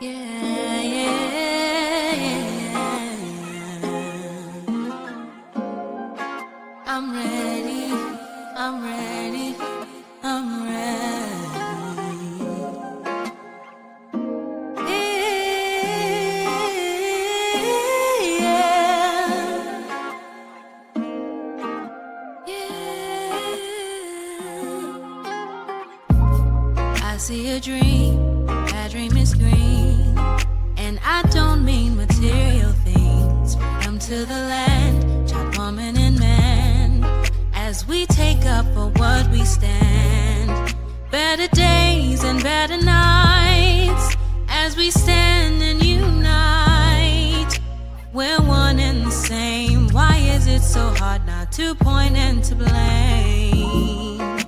Yeah, yeah, yeah. I'm ready, I'm ready, I'm ready. I see a dream, that dream is green, and I don't mean material things. Freedom to the land, child, woman, and man, as we take up for what we stand. Better days and better nights, as we stand and unite. We're one and the same. Why is it so hard not to point and to blame?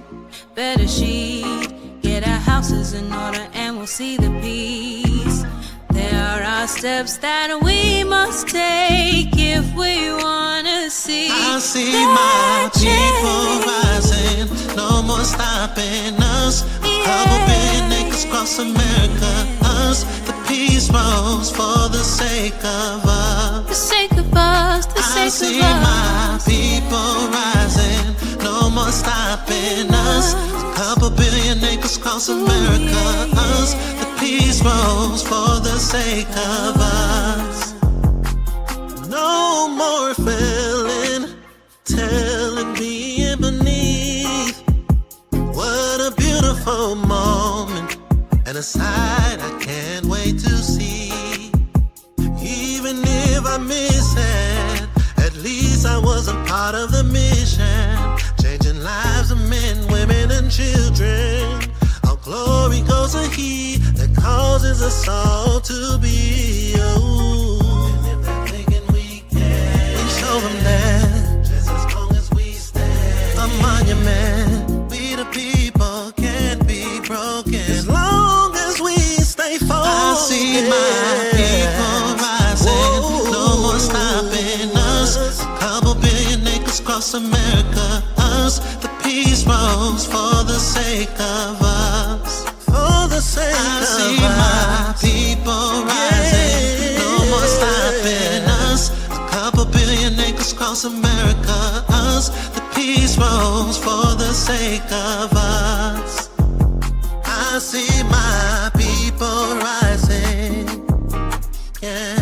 Better sheet, get our houses in order and we'll see the peace. There are steps that we must take if we wanna see. I see my people rising, no more stopping us. Couple billion acres across America, us. The peace rose for the sake of us. The sake of us, the sake of us. I see my people rising, no more stopping us. Couple billion acres across America, us. The peace rose for the sake of us. No more failing, telling, being beneath. What a beautiful moment, and a sight I can't wait to see. Even if I miss it, at least I wasn't part of the mission. Changing lives of men, women, and children. All glory goes to He that causes us all to be. Oh. And if they're thinking we can, we show them that just as long as we stand. A monument, we the people can't be broken as long as we stay focused. I see my people rising, no more stopping us. A couple billion acres across America, us. The peace rose for the sake of us. For the sake of us. I see my people rising, no more stopping us. A couple billion acres across America, us. The peace rose for the sake of us. I see my people rising, yeah.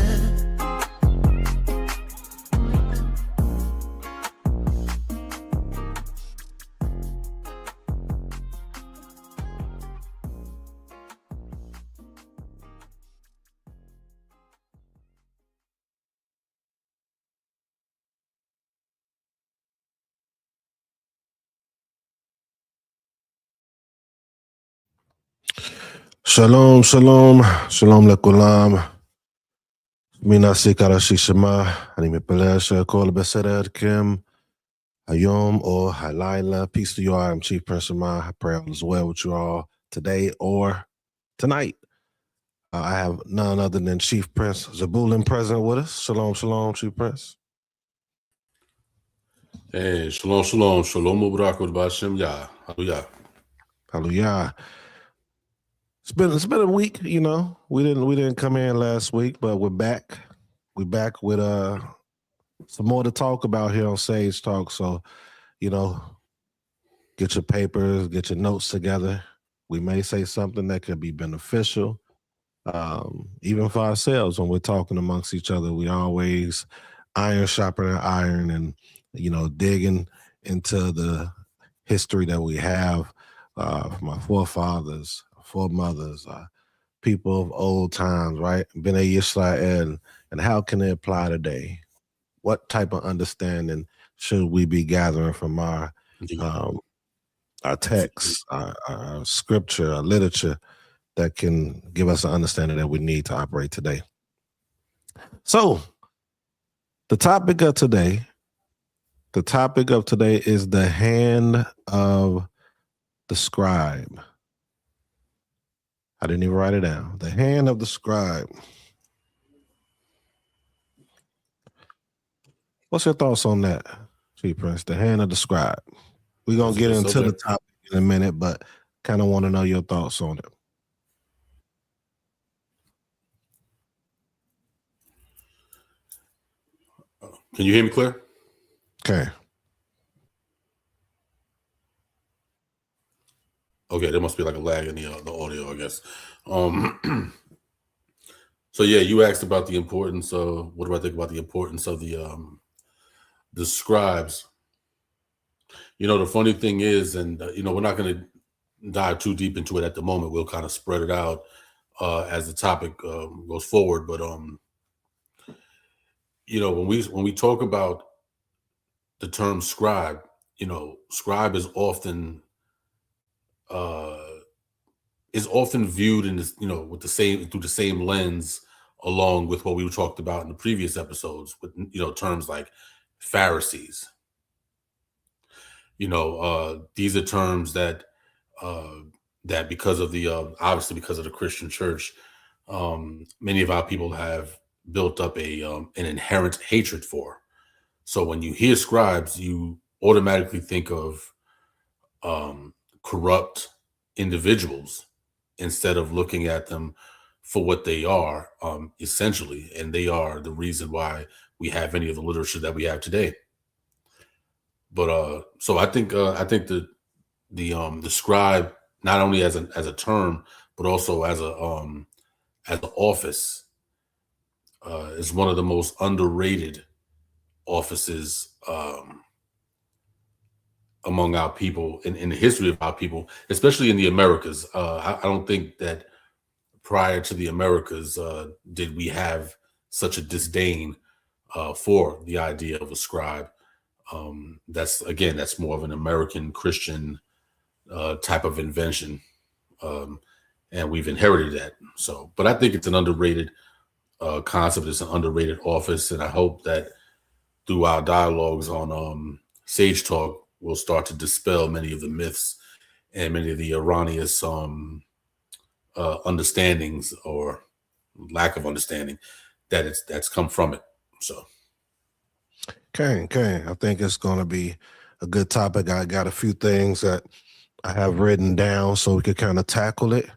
Shalom, shalom, shalom lekulam. Mina sikarashi shema. אני מתפלל שכל בסדר עדכם היום or halayla. Peace to you all. I'm Chief Prince Shama. I pray all is well with you all today or tonight. I have none other than Chief Prince Zebulon present with us. Shalom, shalom, Chief Prince. Hey, shalom, shalom, shalom, Mubarak, Bashem, Yah, hallelujah. Hallelujah. It's been a week, you know. We didn't come in last week, but we're back. We're back with some more to talk about here on Sage Talk. So, you know, get your papers, get your notes together. We may say something that could be beneficial, even for ourselves when we're talking amongst each other. We always iron sharpening iron, and you know, digging into the history that we have from our forefathers, foremothers, people of old times, right? B'nai Yisrael, and how can it apply today? What type of understanding should we be gathering from our texts, our scripture, our literature that can give us an understanding that we need to operate today? So, the topic of today is the hand of the scribe. I didn't even write it down. The hand of the scribe. What's your thoughts on that, Chief Prince? The hand of the scribe. We're going to get into the topic in a minute, but kind of want to know your thoughts on it. Can you hear me clear? Okay. Okay, there must be like a lag in the audio, I guess. So yeah, you asked about the importance of what do I think about the importance of the scribes. The funny thing is, and we're not going to dive too deep into it at the moment. We'll kind of spread it out as the topic goes forward. But when we talk about the term scribe, scribe uh, is often viewed in this, with the same through the same lens, along with what we talked about in the previous episodes, with terms like Pharisees. These are terms that because of the obviously because of the Christian church, many of our people have built up an inherent hatred for. So when you hear scribes, you automatically think of corrupt individuals instead of looking at them for what they are, essentially, and they are the reason why we have any of the literature that we have today. But so I think the scribe, not only as a term, but also as an office, is one of the most underrated offices among our people in the history of our people, especially in the Americas. I don't think that prior to the Americas did we have such a disdain for the idea of a scribe. That's more of an American Christian type of invention, and we've inherited that. So, but I think it's an underrated concept. It's an underrated office, and I hope that through our dialogues on Sage Talk, we'll start to dispel many of the myths and many of the erroneous understandings or lack of understanding that's come from it. So, Okay. I think it's going to be a good topic. I got a few things that I have written down so we could kind of tackle it.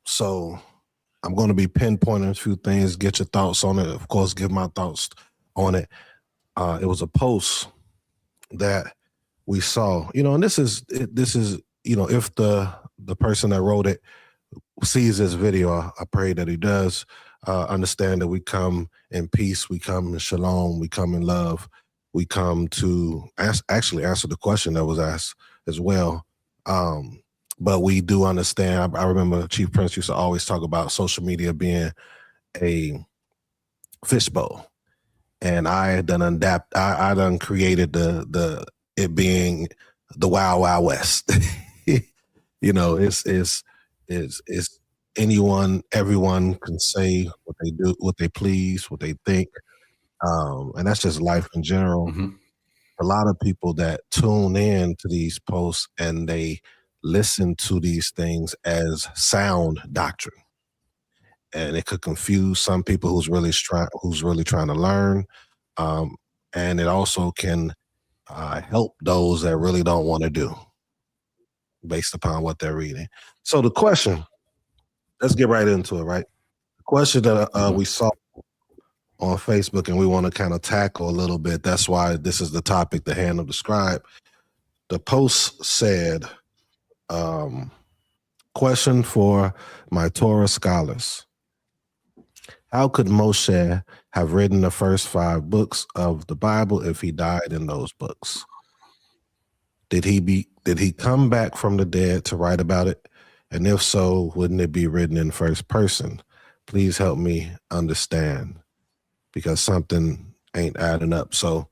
So I'm going to be pinpointing a few things, get your thoughts on it. Of course, give my thoughts on it. It was a post that we saw, and this is, if the person that wrote it sees this video, I pray that he does understand that we come in peace, we come in shalom, we come in love, we come to actually answer the question that was asked as well. But we do understand. I remember Chief Prince used to always talk about social media being a fishbowl, and I done created it being the Wild Wild West. It's anyone, everyone can say what they do, what they please, what they think, and that's just life in general. mm-hmm. A lot of people that tune in to these posts and they listen to these things as sound doctrine, and it could confuse some people who's really trying to learn, and it also can help those that really don't want to do based upon what they're reading. So the question, let's get right into it, right? The question that we saw on Facebook and we want to kind of tackle a little bit, that's why this is the topic, the Hand of the Scribe. The post said, question for my Torah scholars. How could Moshe have written the first 5 books of the Bible if he died in those books? Did he come back from the dead to write about it? And if so, wouldn't it be written in first person? Please help me understand, because something ain't adding up. So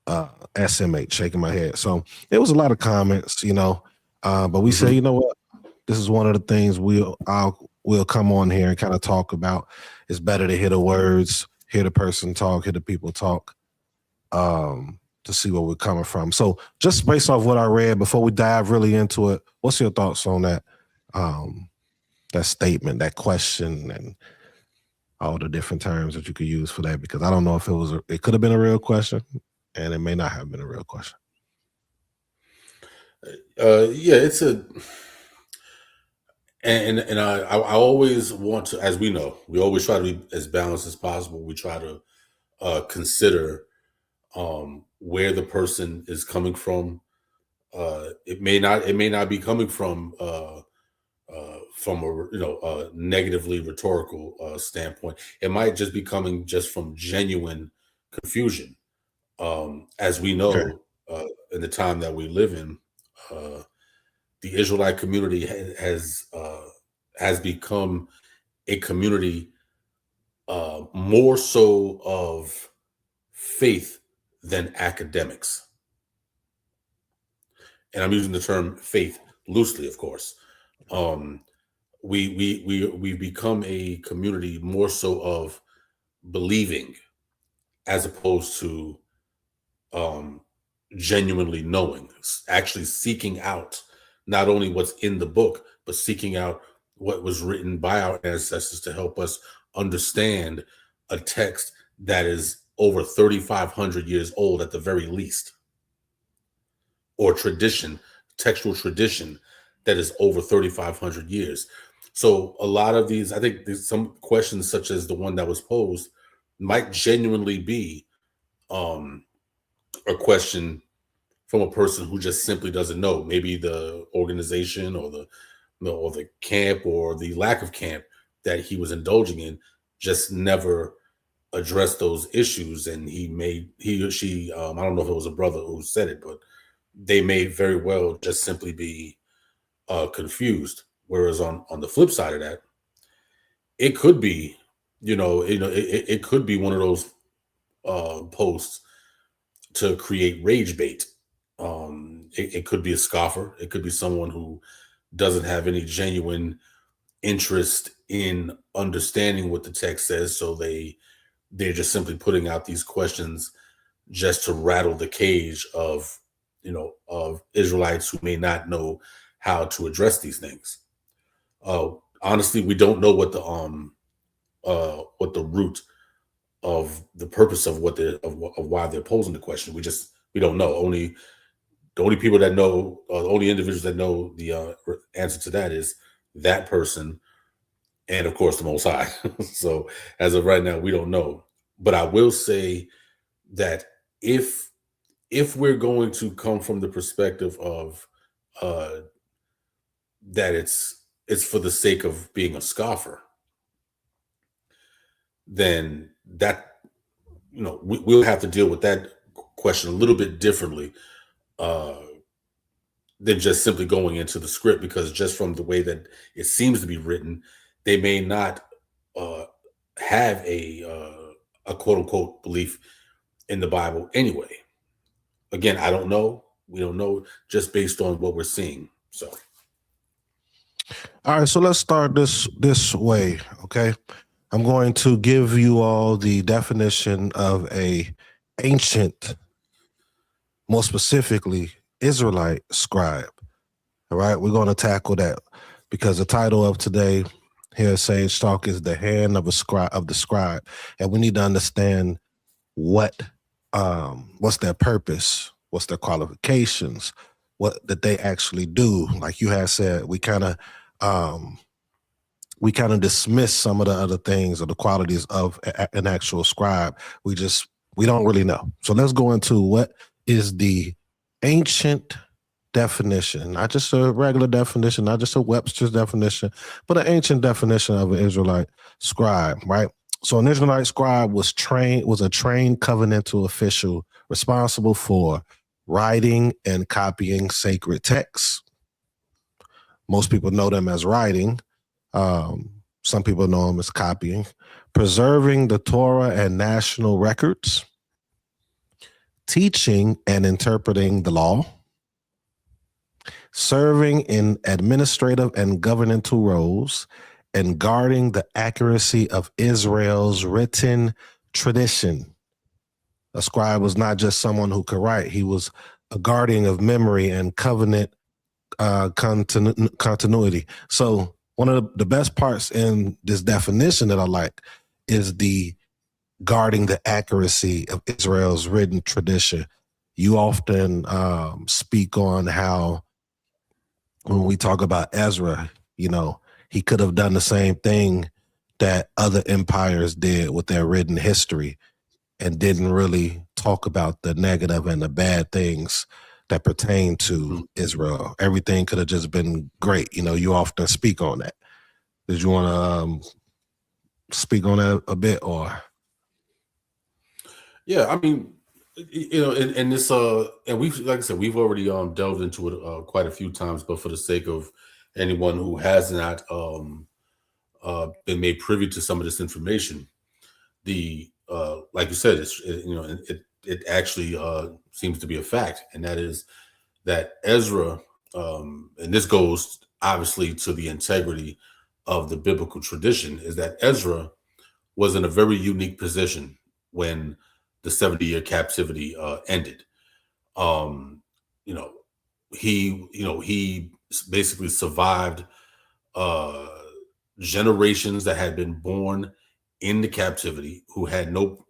SMH, shaking my head. So there was a lot of comments, but we say, you know what? This is one of the things we'll come on here and kind of talk about. It's better to hear the words, hear the person talk, hear the people talk, to see where we're coming from. So just based off what I read, before we dive really into it, what's your thoughts on that statement, that question, and all the different terms that you could use for that? Because I don't know if it could have been a real question, and it may not have been a real question. It's and I always want to, as we know, we always try to be as balanced as possible. We try to consider where the person is coming from. It may not be coming from a a negatively rhetorical standpoint. It might just be coming just from genuine confusion. As we Okay. know, in the time that we live in, the Israelite community has become a community more so of faith than academics. And I'm using the term faith loosely, of course. We've become a community more so of believing as opposed to genuinely knowing, actually seeking out not only what's in the book, but seeking out what was written by our ancestors to help us understand a text that is over 3,500 years old at the very least, or textual tradition that is over 3,500 years. So a lot of these, I think some questions such as the one that was posed might genuinely be a question from a person who just simply doesn't know. Maybe the organization or the camp or the lack of camp that he was indulging in just never addressed those issues, and he or she, I don't know if it was a brother who said it, but they may very well just simply be confused. Whereas on the flip side of that, it could be, it could be one of those posts to create rage bait. It could be a scoffer. It could be someone who doesn't have any genuine interest in understanding what the text says, so they're just simply putting out these questions just to rattle the cage of Israelites who may not know how to address these things. Honestly, we don't know what the root of the purpose of of why they're posing the question. We don't know. The only people that know, the only individuals that know the answer to that is that person, and of course the Most High. So as of right now, we don't know. But I will say that if we're going to come from the perspective of that it's for the sake of being a scoffer, then that we'll have to deal with that question a little bit differently than just simply going into the script, because just from the way that it seems to be written, they may not have a quote unquote belief in the Bible anyway. Again, I don't know. We don't know, just based on what we're seeing. So, all right. So let's start this way. Okay. I'm going to give you all the definition of a ancient, more specifically, Israelite scribe. All right, we're going to tackle that because the title of today here, Sage Talk, is the hand of the scribe, and we need to understand what's their purpose, what's their qualifications, what that they actually do. Like you had said, we kind of dismiss some of the other things or the qualities of an actual scribe. We don't really know. So let's go into what is the ancient definition, not just a regular definition, not just a Webster's definition, but an ancient definition of an Israelite scribe, right? So an Israelite scribe was a trained covenantal official responsible for writing and copying sacred texts. Most people know them as writing. Some people know them as copying, preserving the Torah and national records, teaching and interpreting the law, serving in administrative and governmental roles, and guarding the accuracy of Israel's written tradition. A scribe was not just someone who could write. He was a guardian of memory and covenant continuity. So one of the best parts in this definition that I like is the guarding the accuracy of Israel's written tradition. You often speak on how when we talk about Ezra, he could have done the same thing that other empires did with their written history. and didn't really talk about the negative and the bad things that pertain to Israel. Everything could have just been great. You often speak on that. Did you want to speak on that a bit, or? Yeah, I mean, and this, and we've, like I said, we've already delved into it quite a few times, but for the sake of anyone who has not been made privy to some of this information, like you said, it actually seems to be a fact, and that is that Ezra, and this goes obviously to the integrity of the biblical tradition, is that Ezra was in a very unique position when the 70-year captivity ended. You know, he basically survived generations that had been born into captivity who had no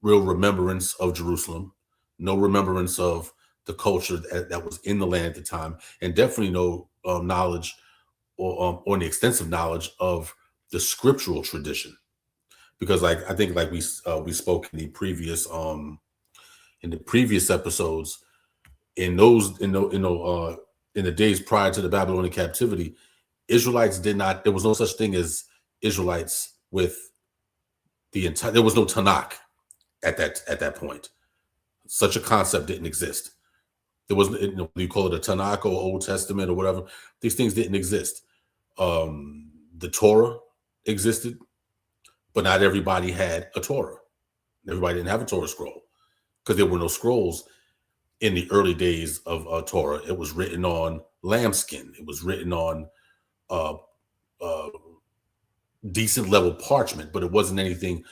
real remembrance of Jerusalem, no remembrance of the culture that was in the land at the time, and definitely no knowledge or any extensive knowledge of the scriptural tradition. Because I think we spoke in the previous episodes, in the days prior to the Babylonian captivity, Israelites there was no such thing as Israelites with there was no Tanakh at that point. Such a concept didn't exist. There wasn't, you call it a Tanakh or Old Testament or whatever. These things didn't exist. The Torah existed, but not everybody had a Torah. Everybody didn't have a Torah scroll because there were no scrolls in the early days of Torah. It was written on lambskin. It was written on decent level parchment, but it wasn't anything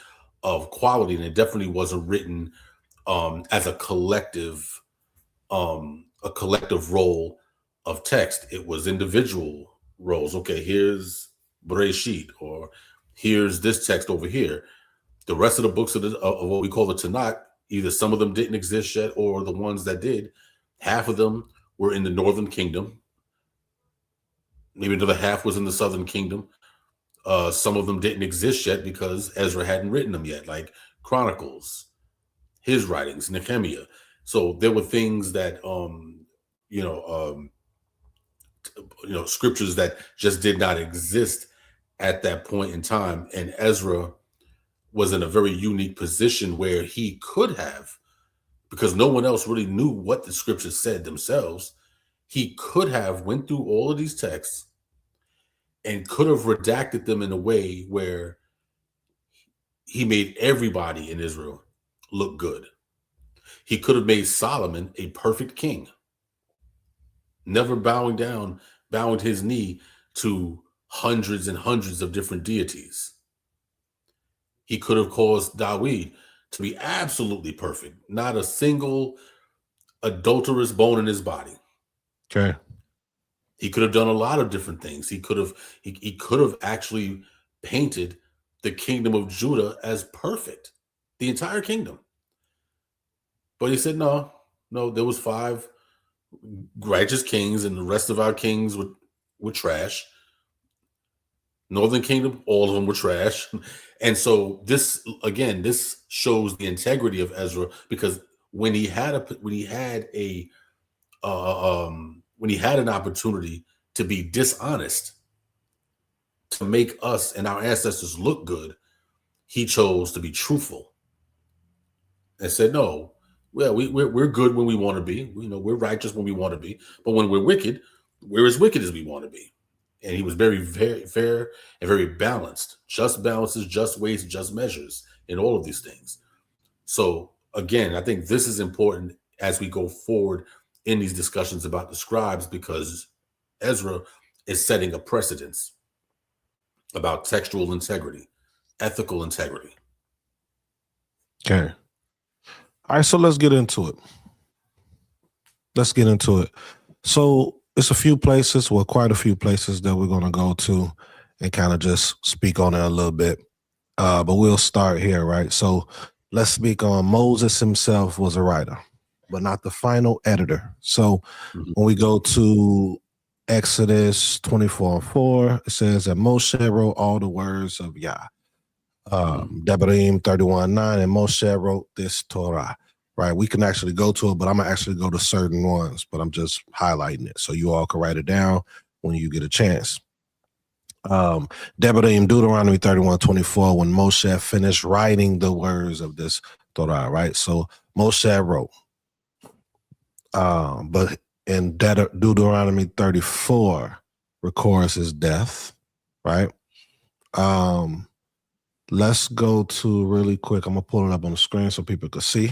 of quality, and it definitely wasn't written as a collective roll of text. It was individual rolls. Okay, here's Bereshit, or here's this text over here. The rest of the books of what we call the Tanakh, either some of them didn't exist yet, or the ones that did, half of them were in the northern kingdom. Maybe another half was in the southern kingdom. Some of them didn't exist yet because Ezra hadn't written them yet, like Chronicles, his writings, Nehemiah. So there were things that, scriptures that just did not exist at that point in time. And Ezra was in a very unique position where he could have, because no one else really knew what the scriptures said themselves, he could have went through all of these texts and could have redacted them in a way where he made everybody in Israel look good. He could have made Solomon a perfect king, never bowing his knee to hundreds and hundreds of different deities. He could have caused Dawid to be absolutely perfect, not a single adulterous bone in his body. Okay. He could have done a lot of different things. He could have actually painted the kingdom of Judah as perfect, the entire kingdom. But he said, no, there was 5 righteous kings, and the rest of our kings were trash. Northern kingdom, all of them were trash. And so this shows the integrity of Ezra, because when he had an opportunity to be dishonest, to make us and our ancestors look good, he chose to be truthful and said, no, well, we're good when we want to be. We're righteous when we want to be. But when we're wicked, we're as wicked as we want to be. And he was very, very fair and very balanced. Just balances, just weights, just measures in all of these things. So again, I think this is important as we go forward in these discussions about the scribes, because Ezra is setting a precedence about textual integrity, ethical integrity. Okay. All right, so let's get into it. So it's quite a few places that we're going to go to and kind of just speak on it a little bit. But we'll start here, right? So let's speak on Moses himself was a writer, but not the final editor. So when we go to Exodus 24:4, it says that Moshe wrote all the words of Yah. Devarim 31:9, and Moshe wrote this Torah. Right, we can actually go to it, but I'm gonna actually go to certain ones, but I'm just highlighting it so you all can write it down when you get a chance. Devarim, Deuteronomy 31:24, when Moshe finished writing the words of this Torah, right? So Moshe wrote, but in Deuteronomy 34 records his death, right? Let's go to really quick. I'm gonna pull it up on the screen so people can see.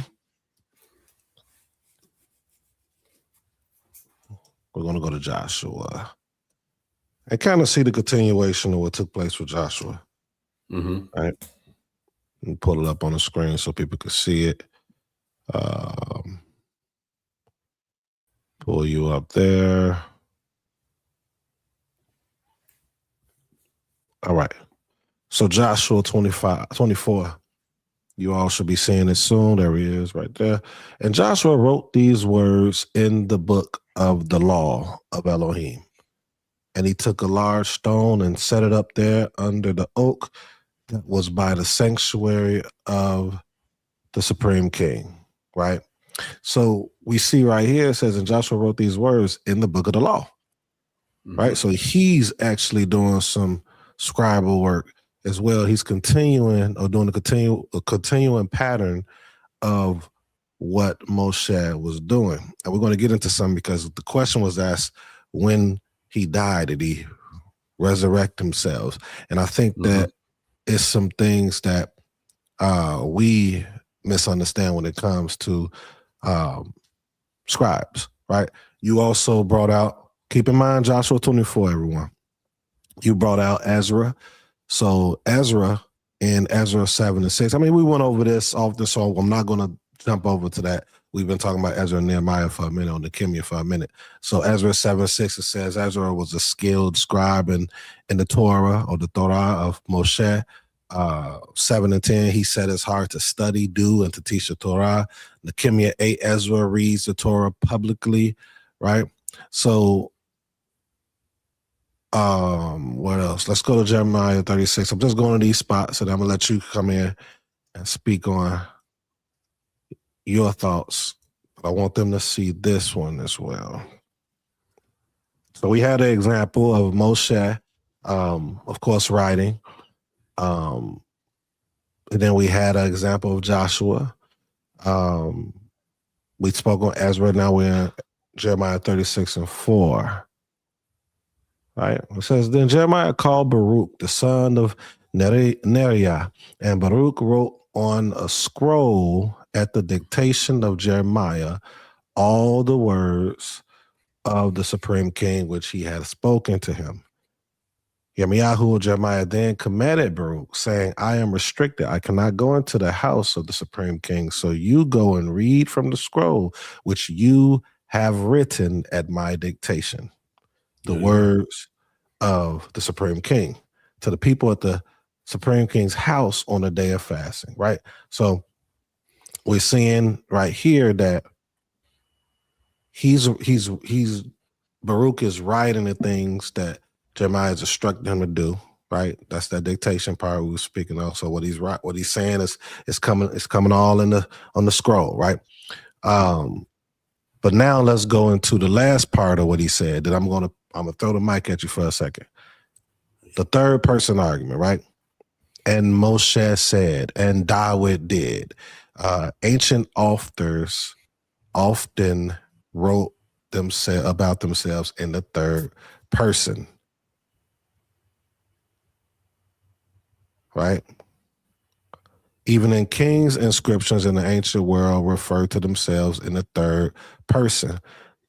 We're going to go to Joshua and kind of see the continuation of what took place with Joshua. Right? And pull it up on the screen so people can see it. Pull you up there. All right. So Joshua 24. You all should be seeing it soon. There he is right there. And Joshua wrote these words in the book of the law of Elohim. And he took a large stone and set it up there under the oak that was by the sanctuary of the Supreme King, right? So we see right here, it says, and Joshua wrote these words in the book of the law, right? So he's actually doing some scribal work as well. He's continuing or doing a continuing pattern of what Moshe was doing. And we're going to get into some because the question was asked, when he died, did he resurrect himself? And I think that it's some things that we misunderstand when it comes to scribes, right? You also brought out, keep in mind Joshua 24, everyone. You brought out Ezra. So Ezra in Ezra 7-6. I mean, we went over this often, so I'm not going to jump over to that. We've been talking about Ezra and Nehemiah for a minute, on the Nehemiah for a minute. So Ezra 7-6, it says Ezra was a skilled scribe in the Torah, or the Torah of Moshe. 7-10, he set his heart to study, do, and to teach the Torah. Nehemiah 8, Ezra reads the Torah publicly, right? So what else? Let's go to Jeremiah 36. I'm just going to these spots, and I'm gonna let you come in and speak on your thoughts. But I want them to see this one as well. So we had an example of Moshe, of course, writing. And then we had an example of Joshua. We spoke on Ezra. Now we're in Jeremiah 36:4. Right? It says, then Jeremiah called Baruch, the son of Neriah, and Baruch wrote on a scroll at the dictation of Jeremiah all the words of the Supreme King which he had spoken to him. Yirmiyahu, Jeremiah then commanded Baruch, saying, I am restricted. I cannot go into the house of the Supreme King. So you go and read from the scroll which you have written at my dictation. The words of the Supreme King to the people at the Supreme King's house on the day of fasting, right? So we're seeing right here that Baruch is writing the things that Jeremiah has instructed him to do, right? That's that dictation part we were speaking of. So what he's saying is coming all on the scroll, right? But now let's go into the last part of what he said. That I'm gonna throw the mic at you for a second. The third person argument, right? And Moshe said, and David did. Ancient authors often wrote about themselves in the third person, right? Even in kings' inscriptions in the ancient world refer to themselves in the third person.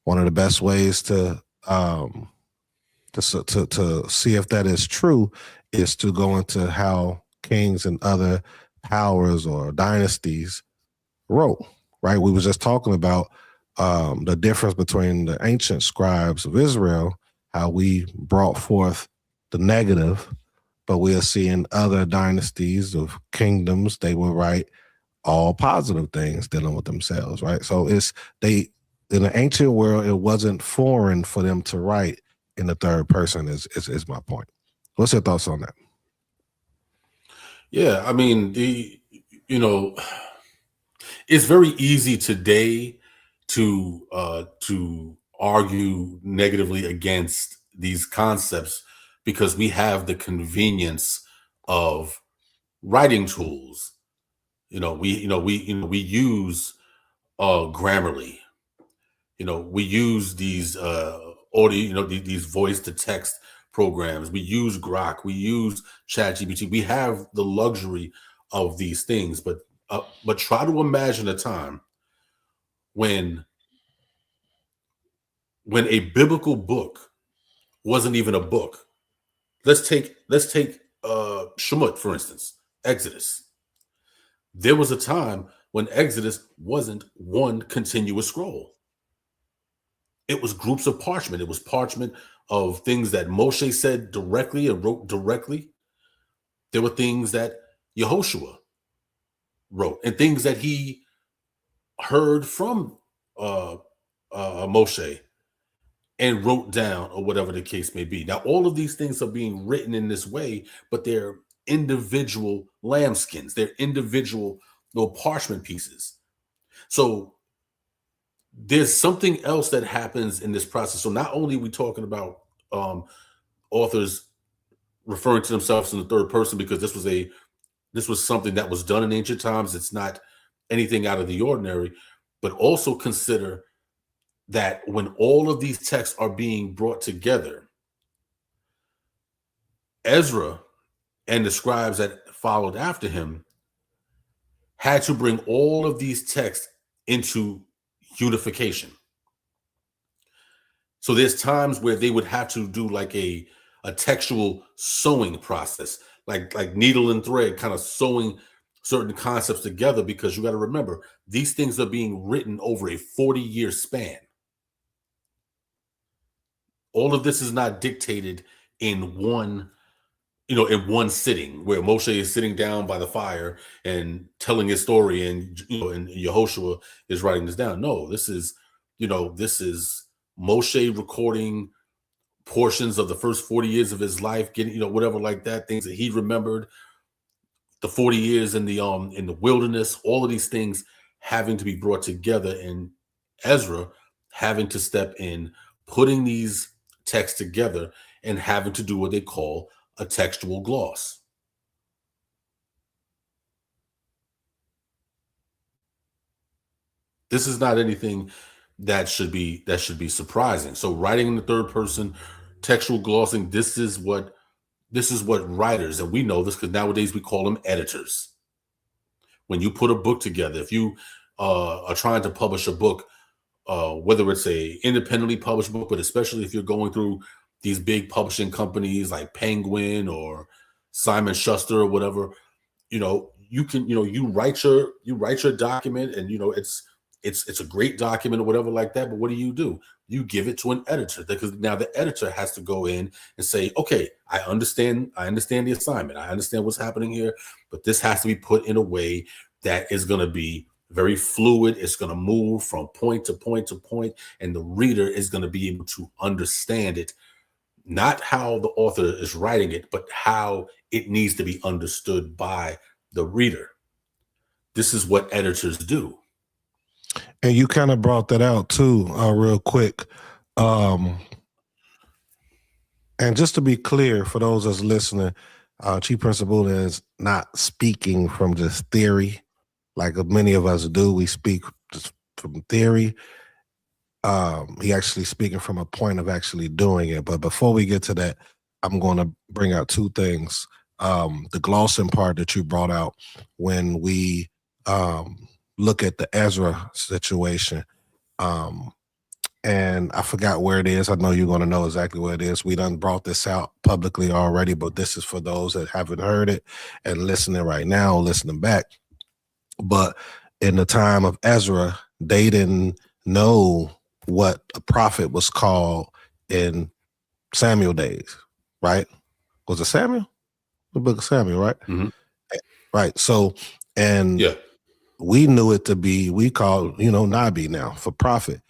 One of the best ways to see if that is true is to go into how kings and other powers or dynasties wrote, right? We were just talking about the difference between the ancient scribes of Israel, how we brought forth the negative, but we are seeing other dynasties of kingdoms, they will write all positive things dealing with themselves, right? So in the ancient world, it wasn't foreign for them to write in the third person is my point. What's your thoughts on that? Yeah, I mean, you know, it's very easy today to argue negatively against these concepts because we have the convenience of writing tools. We use Grammarly. We use these audio, these voice to text programs. We use Grok. We use ChatGPT. We have the luxury of these things, but try to imagine a time when a biblical book wasn't even a book. Let's take Shemot, for instance, Exodus. There was a time when Exodus wasn't one continuous scroll. It was groups of parchment. It was parchment of things that Moshe said directly and wrote directly. There were things that Yehoshua wrote and things that he heard from uh, Moshe and wrote down, or whatever the case may be. Now, all of these things are being written in this way, but they're individual lambskins. They're individual little parchment pieces. So there's something else that happens in this process. So not only are we talking about authors referring to themselves in the third person, because this was something that was done in ancient times. It's not anything out of the ordinary, but also consider that when all of these texts are being brought together, Ezra and the scribes that followed after him had to bring all of these texts into unification. So there's times where they would have to do like a textual sewing process, like needle and thread, kind of sewing certain concepts together, because you got to remember, these things are being written over a 40-year span. All of this is not dictated in one sitting, where Moshe is sitting down by the fire and telling his story, and and Yehoshua is writing this down. No, this is Moshe recording portions of the first 40 years of his life, getting whatever like that, things that he remembered, the 40 years in the wilderness, all of these things having to be brought together, and Ezra having to step in, putting these texts together and having to do what they call a textual gloss. This is not anything that should be surprising. So writing in the third person, textual glossing, this is what writers, and we know this because nowadays we call them editors. When you put a book together, if you are trying to publish a book, whether it's a independently published book, but especially if you're going through these big publishing companies like Penguin or Simon Schuster or whatever, you write your document, and it's a great document or whatever like that. But what do? You give it to an editor, because now the editor has to go in and say, okay, I understand the assignment. I understand what's happening here, but this has to be put in a way that is going to be very fluid. It's going to move from point to point to point, and the reader is going to be able to understand it, not how the author is writing it, but how it needs to be understood by the reader. This is what editors do. And you kind of brought that out too, real quick. And just to be clear, for those that's listening, Chief Principal is not speaking from just theory, like many of us do. We speak just from theory. He actually speaking from a point of actually doing it. But before we get to that, I'm going to bring out two things. The glossing part that you brought out, when we look at the Ezra situation, and I forgot where it is. I know you're going to know exactly where it is. We done brought this out publicly already, but this is for those that haven't heard it and listening right now, listening back. But in the time of Ezra, they didn't know what a prophet was called in Samuel days, right? Was it Samuel? The book of Samuel, right? Mm-hmm. Right. So, and yeah, we knew it to be, we call, Nabi now for prophet,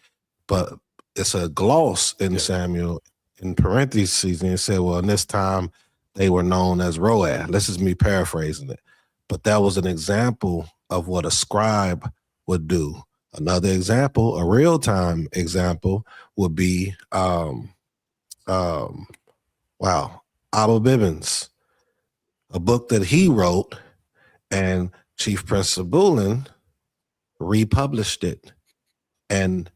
but it's a gloss in Samuel in parentheses, and it said, well, in this time they were known as Road. This is me paraphrasing it. but that was an example of what a scribe would do. Another example, a real-time example, would be wow, Abba Bibbins, a book that he wrote, and Chief Prince Zebulon republished it and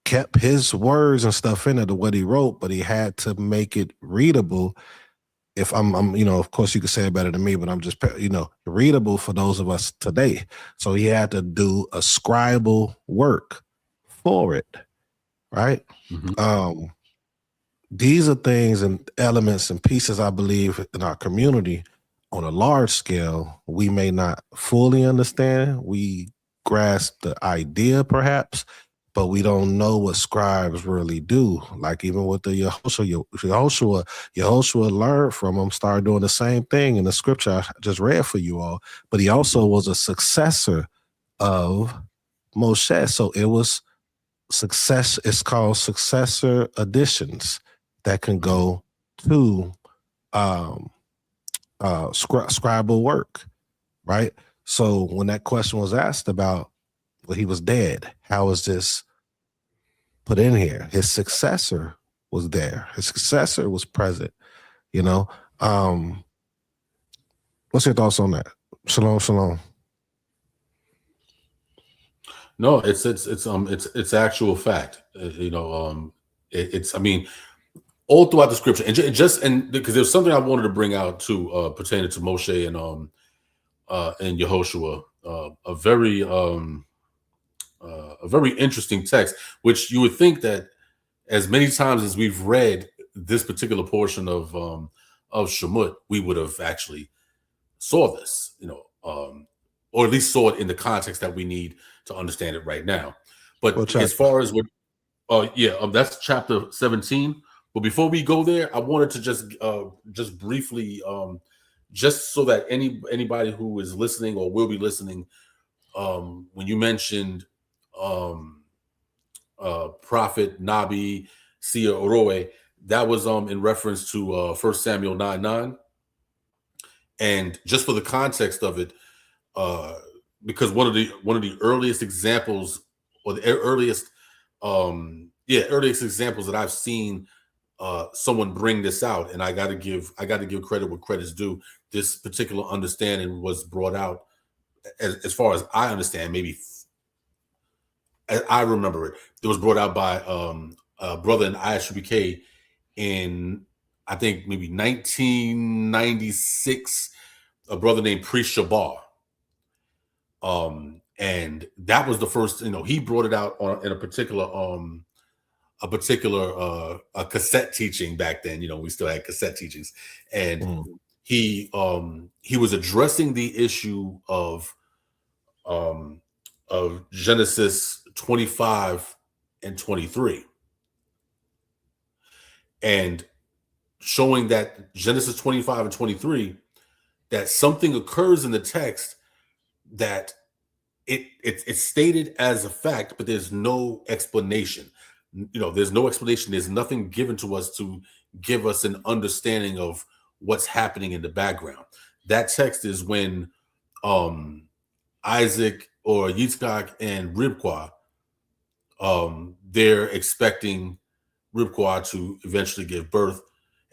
kept his words and stuff in it of what he wrote, but he had to make it readable. If I'm, of course you could say it better than me, but I'm just, readable for those of us today. So he had to do a scribal work for it, right? Mm-hmm. These are things and elements and pieces I believe in our community on a large scale we may not fully understand. We grasp the idea perhaps, but we don't know what scribes really do. Like even with the Yehoshua learned from him, started doing the same thing in the scripture I just read for you all. But he also was a successor of Moshe. So it was success. It's called successor additions that can go to scribal work, right? So when that question was asked about, well, he was dead, how is this put in here? His successor was there. His successor was present, What's your thoughts on that? Shalom, shalom. No, it's actual fact. I mean, all throughout the scripture, and because there's something I wanted to bring out too, pertaining to Moshe and Yehoshua, a very interesting text, which you would think that as many times as we've read this particular portion of Shemot, we would have actually saw this, or at least saw it in the context that we need to understand it right now. But as far as what, that's chapter 17. But before we go there, I wanted to just briefly, just so that anybody who is listening or will be listening, when you mentioned prophet, Nabi, Sia, Oroe, that was in reference to 1 Samuel 9:9. And just for the context of it, because one of the earliest examples, or the earliest examples that I've seen someone bring this out, and I got to give credit where credit's due. This particular understanding was brought out, as far as I understand, maybe as I remember it was brought out by a brother in ISUBK in, I think, maybe 1996, a brother named Priest Shabar. And that was the first, he brought it out in a particular cassette teaching back then. We still had cassette teachings, and he was addressing the issue of Genesis 25 and 23, and showing that Genesis 25 and 23, that something occurs in the text that it's stated as a fact, but there's no explanation. There's no explanation. There's nothing given to us to give us an understanding of what's happening in the background. That text is when Isaac or Yitzchak and Rivka, they're expecting Rivka to eventually give birth,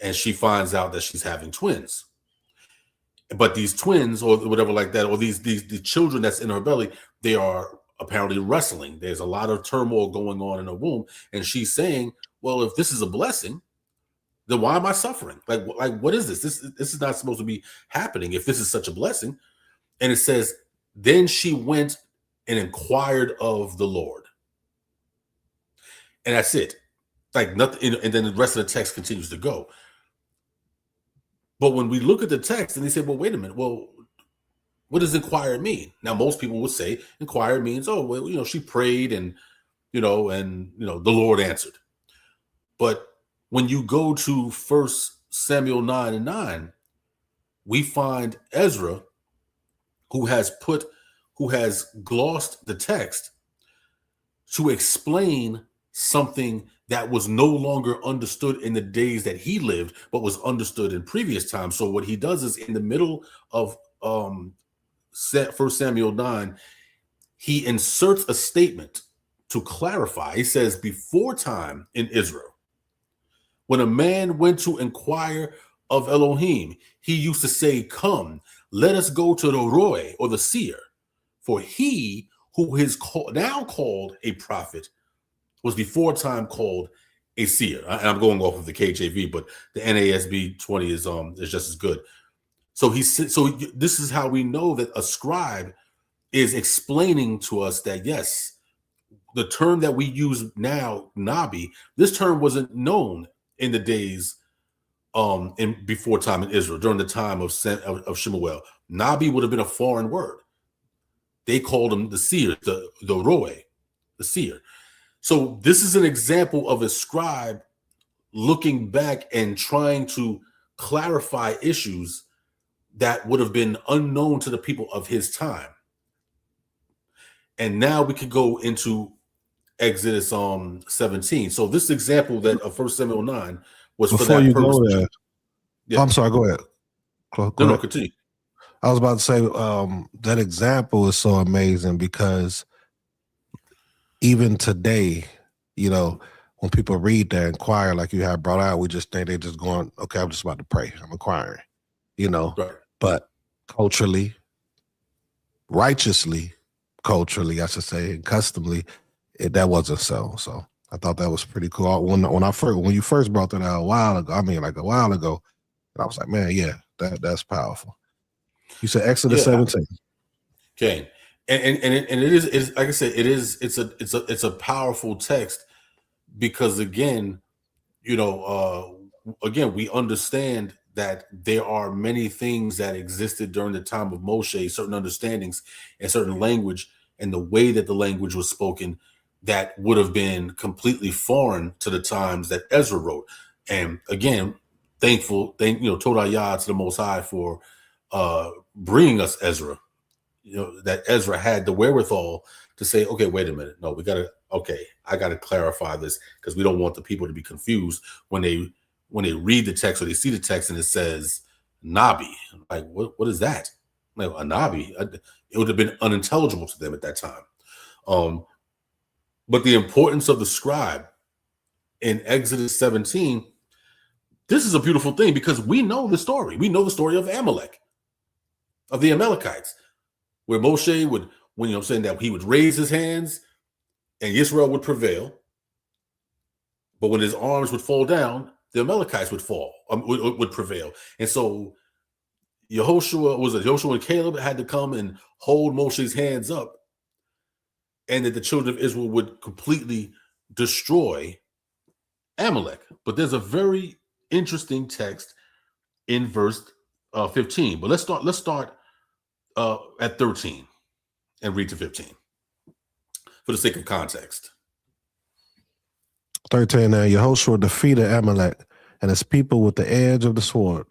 and she finds out that she's having twins. But these twins, or whatever like that, or the children that's in her belly, they are apparently wrestling. There's a lot of turmoil going on in her womb, and she's saying, "Well, if this is a blessing, then why am I suffering? Like what is this? This is not supposed to be happening. If this is such a blessing." And it says, "Then she went and inquired of the Lord," and that's it. Like nothing. And then the rest of the text continues to go. But when we look at the text and they say, well, wait a minute, well, what does inquire mean? Now, most people would say inquire means, oh, well, she prayed and the Lord answered. But when you go to 1 Samuel 9:9, we find Ezra, who has glossed the text to explain something that was no longer understood in the days that he lived, but was understood in previous times. So what he does is, in the middle of First Samuel 9, he inserts a statement to clarify. He says, before time in Israel, when a man went to inquire of Elohim, he used to say, come, let us go to the Roy, or the seer, for he who is now called a prophet was before time called a seer. And I'm going off of the KJV, but the NASB 20 is just as good. So this is how we know that a scribe is explaining to us that, yes, the term that we use now, Nabi, this term wasn't known in the days in before time in Israel, during the time of Shemuel. Nabi would have been a foreign word. They called him the seer, the roe, the seer. So this is an example of a scribe looking back and trying to clarify issues that would have been unknown to the people of his time. And now we could go into Exodus 17. So this example that of 1 Samuel 9 was Before for that you purpose. go there, Yeah. I'm sorry, go ahead. Go No, ahead. continue. I was about to say that example is so amazing because even today, you know, when people read that inquire, like you have brought out, we just think they're just going, okay, I'm just about to pray. I'm inquiring, you know. Right. But culturally, righteously, culturally, I should say, and customly, that wasn't so. So I thought that was pretty cool. When you first brought that out a while ago, and I was like, man, yeah, that's powerful. You said Exodus 17. Okay. And it is like I said, it's a powerful text because again, you know, we understand that there are many things that existed during the time of Moshe, certain understandings and certain language and the way that the language was spoken that would have been completely foreign to the times that Ezra wrote. And again, Todah Yah to the Most High for bringing us Ezra. You know, that Ezra had the wherewithal to say, okay, wait a minute. No, I got to clarify this because we don't want the people to be confused when they read the text or they see the text and it says Nabi. Like, what is that? Like, a Nabi? It would have been unintelligible to them at that time. But the importance of the scribe in Exodus 17, this is a beautiful thing because we know the story. We know the story of Amalek, of the Amalekites, where Moshe would, that he would raise his hands and Israel would prevail. But when his arms would fall down, the Amalekites would prevail. And so Joshua and Caleb had to come and hold Moshe's hands up, and that the children of Israel would completely destroy Amalek. But there's a very interesting text in verse 15. But let's start at 13 and read to 15 for the sake of context. 13. Now Yehoshua defeated Amalek and his people with the edge of the sword.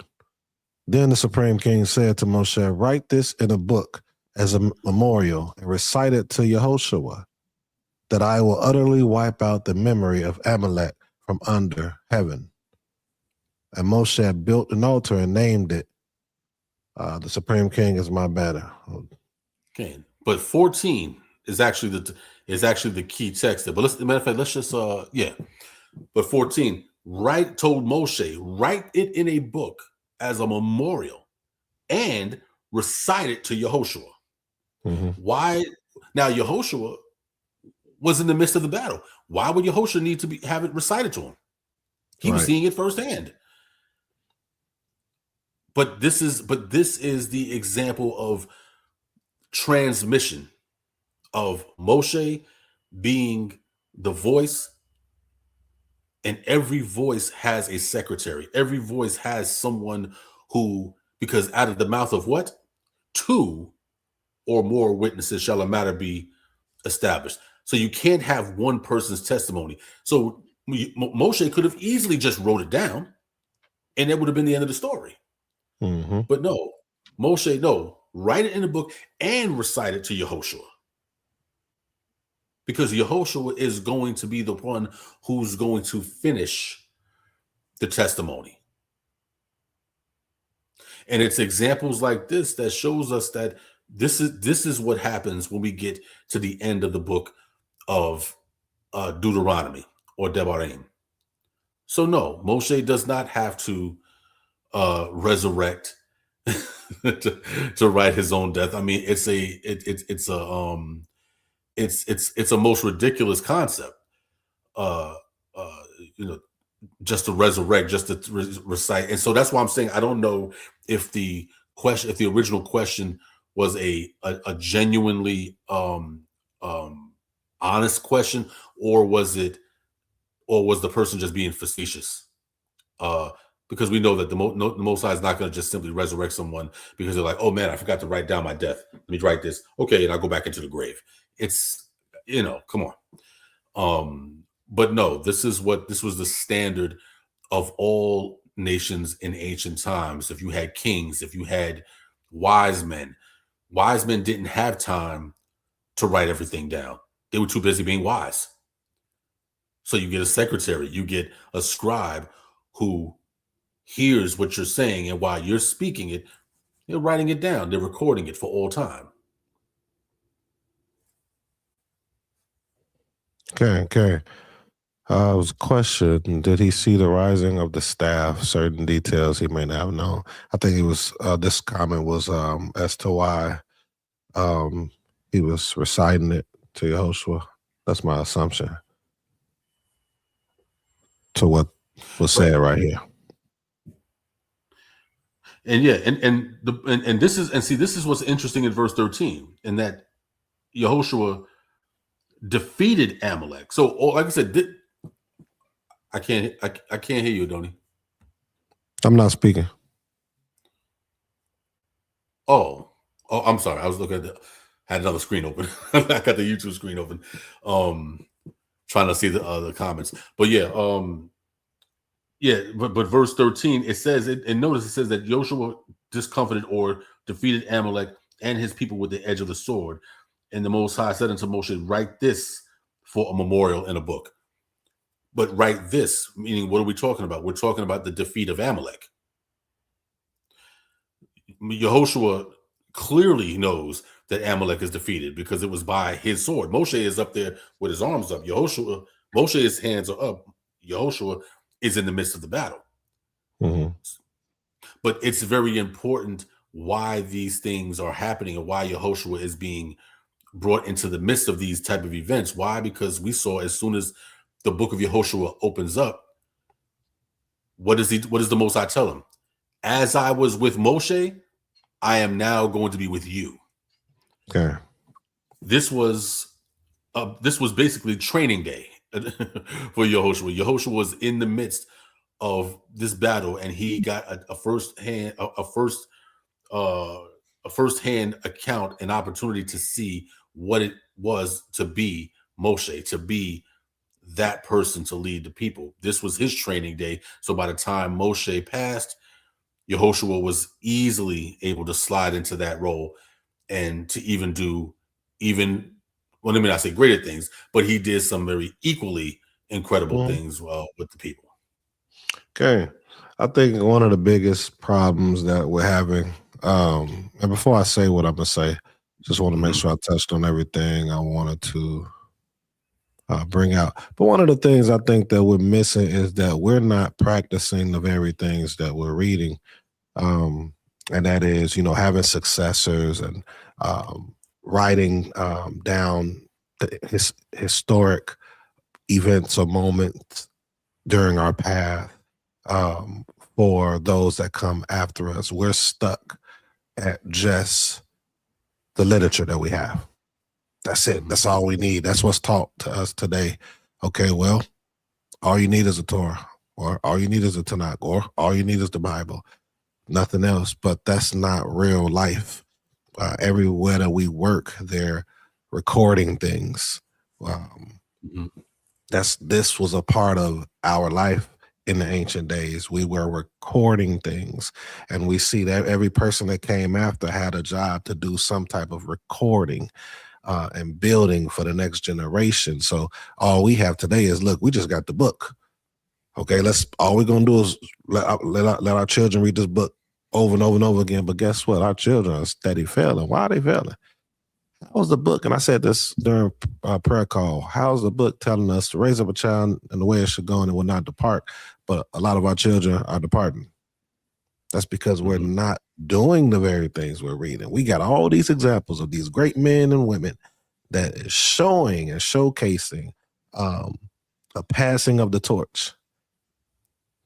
Then the Supreme King said to Moshe, write this in a book as a memorial and recite it to Yehoshua, that I will utterly wipe out the memory of Amalek from under heaven. And Moshe built an altar and named it, the Supreme King is my banner. Okay, but 14 is actually the key text there. But let's just But 14, told Moshe, write it in a book as a memorial and recite it to Yehoshua. Mm-hmm. Why? Now Yehoshua was in the midst of the battle. Why would Yehoshua need to have it recited to him? He was seeing it firsthand. But this is the example of transmission of Moshe being the voice, and every voice has a secretary. Every voice has someone who, because out of the mouth of what? 2 or more witnesses shall a matter be established. So you can't have one person's testimony. So Moshe could have easily just wrote it down and that would have been the end of the story. Mm-hmm. But no, Moshe, write it in a book and recite it to Yehoshua. Because Yehoshua is going to be the one who's going to finish the testimony. And it's examples like this that shows us that This is what happens when we get to the end of the book of Deuteronomy or Devarim. So no, Moshe does not have to resurrect to write his own death. I mean, it's a most ridiculous concept. Uh, you know, just to resurrect, just to recite. And so that's why I'm saying I don't know if the original question was a genuinely honest question, or was the person just being facetious? Because we know that the Most High is not going to just simply resurrect someone because they're like, oh man, I forgot to write down my death. Let me write this. Okay, and I'll go back into the grave. It's, come on. But no, this was the standard of all nations in ancient times. If you had kings, if you had wise men didn't have time to write everything down. They were too busy being wise. So you get a secretary, you get a scribe who hears what you're saying, and while you're speaking it, they're writing it down. They're recording it for all time. Okay. It was a question. Did he see the rising of the staff? Certain details he may not have known. I think it was this comment was as to why he was reciting it to Yehoshua. That's my assumption to what was said right here. And yeah, and this is what's interesting in verse 13, in that Yehoshua defeated Amalek. So, like I said, I can't hear you, Donnie. I'm not speaking. Oh, I'm sorry. I was looking at had another screen open. I got the YouTube screen open, trying to see the comments. But yeah, but verse 13 it says it, and notice it says that Joshua discomfited or defeated Amalek and his people with the edge of the sword. And the Most High said unto Moshe, write this for a memorial in a book. But write this, meaning what are we talking about? We're talking about the defeat of Amalek. Yehoshua clearly knows that Amalek is defeated because it was by his sword. Moshe is up there with his arms up. Moshe's hands are up. Yehoshua is in the midst of the battle. Mm-hmm. But it's very important why these things are happening and why Yehoshua is being brought into the midst of these type of events. Why? Because we saw as soon as the book of Yehoshua opens up, what does the Most High tell him? As I was with Moshe, I am now going to be with you. Okay. This was basically training day for Yehoshua. Yehoshua was in the midst of this battle, and he got a first-hand account, an opportunity to see what it was to be Moshe, to be that person to lead the people. This was his training day. So by the time Moshe passed, Yehoshua was easily able to slide into that role and to even do well, let me not say greater things, but he did some very equally incredible things with the people. Okay. I think one of the biggest problems that we're having, and before I say what I'm going to say, just want to make sure I touched on everything I wanted to bring out. But one of the things I think that we're missing is that we're not practicing the very things that we're reading. And that is, having successors and writing down the historic events or moments during our path for those that come after us. We're stuck at just the literature that we have. That's it. That's all we need. That's what's taught to us today. Okay, well, all you need is a Torah, or all you need is a Tanakh, or all you need is the Bible. Nothing else. But that's not real life. Everywhere that we work, they're recording things. This was a part of our life in the ancient days. We were recording things, and we see that every person that came after had a job to do some type of recording and building for the next generation. So all we have today is, look, we just got the book. Okay, all we're gonna do is let our children read this book. over and over and over again. But guess what? Our children are steady failing. Why are they failing? How's the book? And I said this during our prayer call. How's the book telling us to raise up a child in the way it should go and it will not depart? But a lot of our children are departing. That's because we're not doing the very things we're reading. We got all these examples of these great men and women that is showing and showcasing a passing of the torch.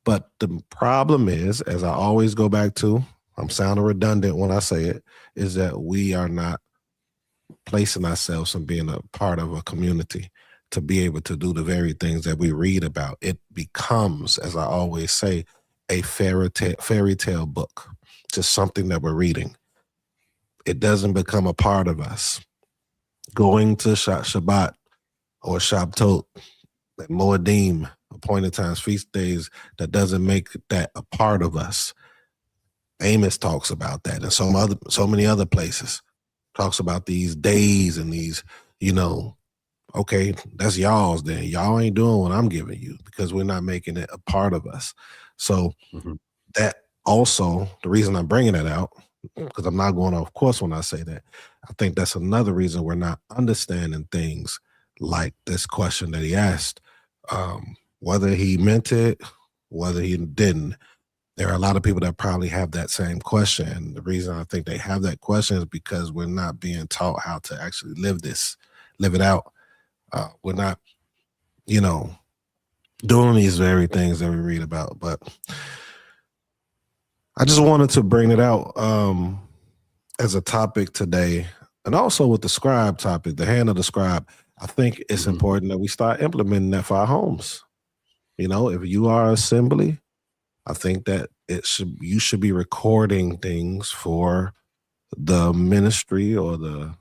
But the problem is, as I always go back to, I'm sounding redundant when I say it, is that we are not placing ourselves and being a part of a community to be able to do the very things that we read about. It becomes, as I always say, a fairy tale book, just something that we're reading. It doesn't become a part of us. Going to Shabbat or Shabtot, Moedim, appointed times, feast days, that doesn't make that a part of us. Amos talks about that, and so many other places talks about these days and these, okay, that's y'all's then. Y'all ain't doing what I'm giving you because we're not making it a part of us. So that also, the reason I'm bringing it out, because I'm not going off course when I say that, I think that's another reason we're not understanding things like this question that he asked. Whether he meant it, whether he didn't, there are a lot of people that probably have that same question. And the reason I think they have that question is because we're not being taught how to actually live it out. We're not, doing these very things that we read about. But I just wanted to bring it out as a topic today. And also with the scribe topic, the hand of the scribe, I think it's important that we start implementing that for our homes. If you are assembly, I think that you should be recording things for the ministry or the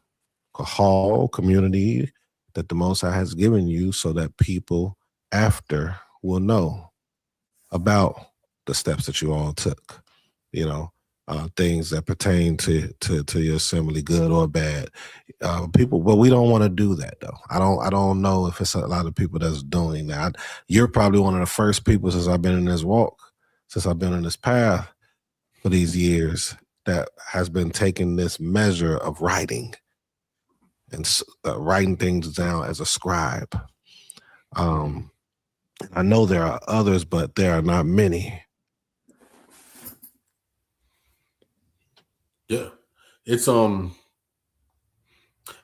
hall community that the Most High has given you, so that people after will know about the steps that you all took. Things that pertain to your assembly, good or bad. But we don't want to do that though. I don't know if it's a lot of people that's doing that. You're probably one of the first people since I've been in this walk, since I've been in this path for these years, that has been taking this measure of writing and writing things down as a scribe. I know there are others, but there are not many. Yeah, it's and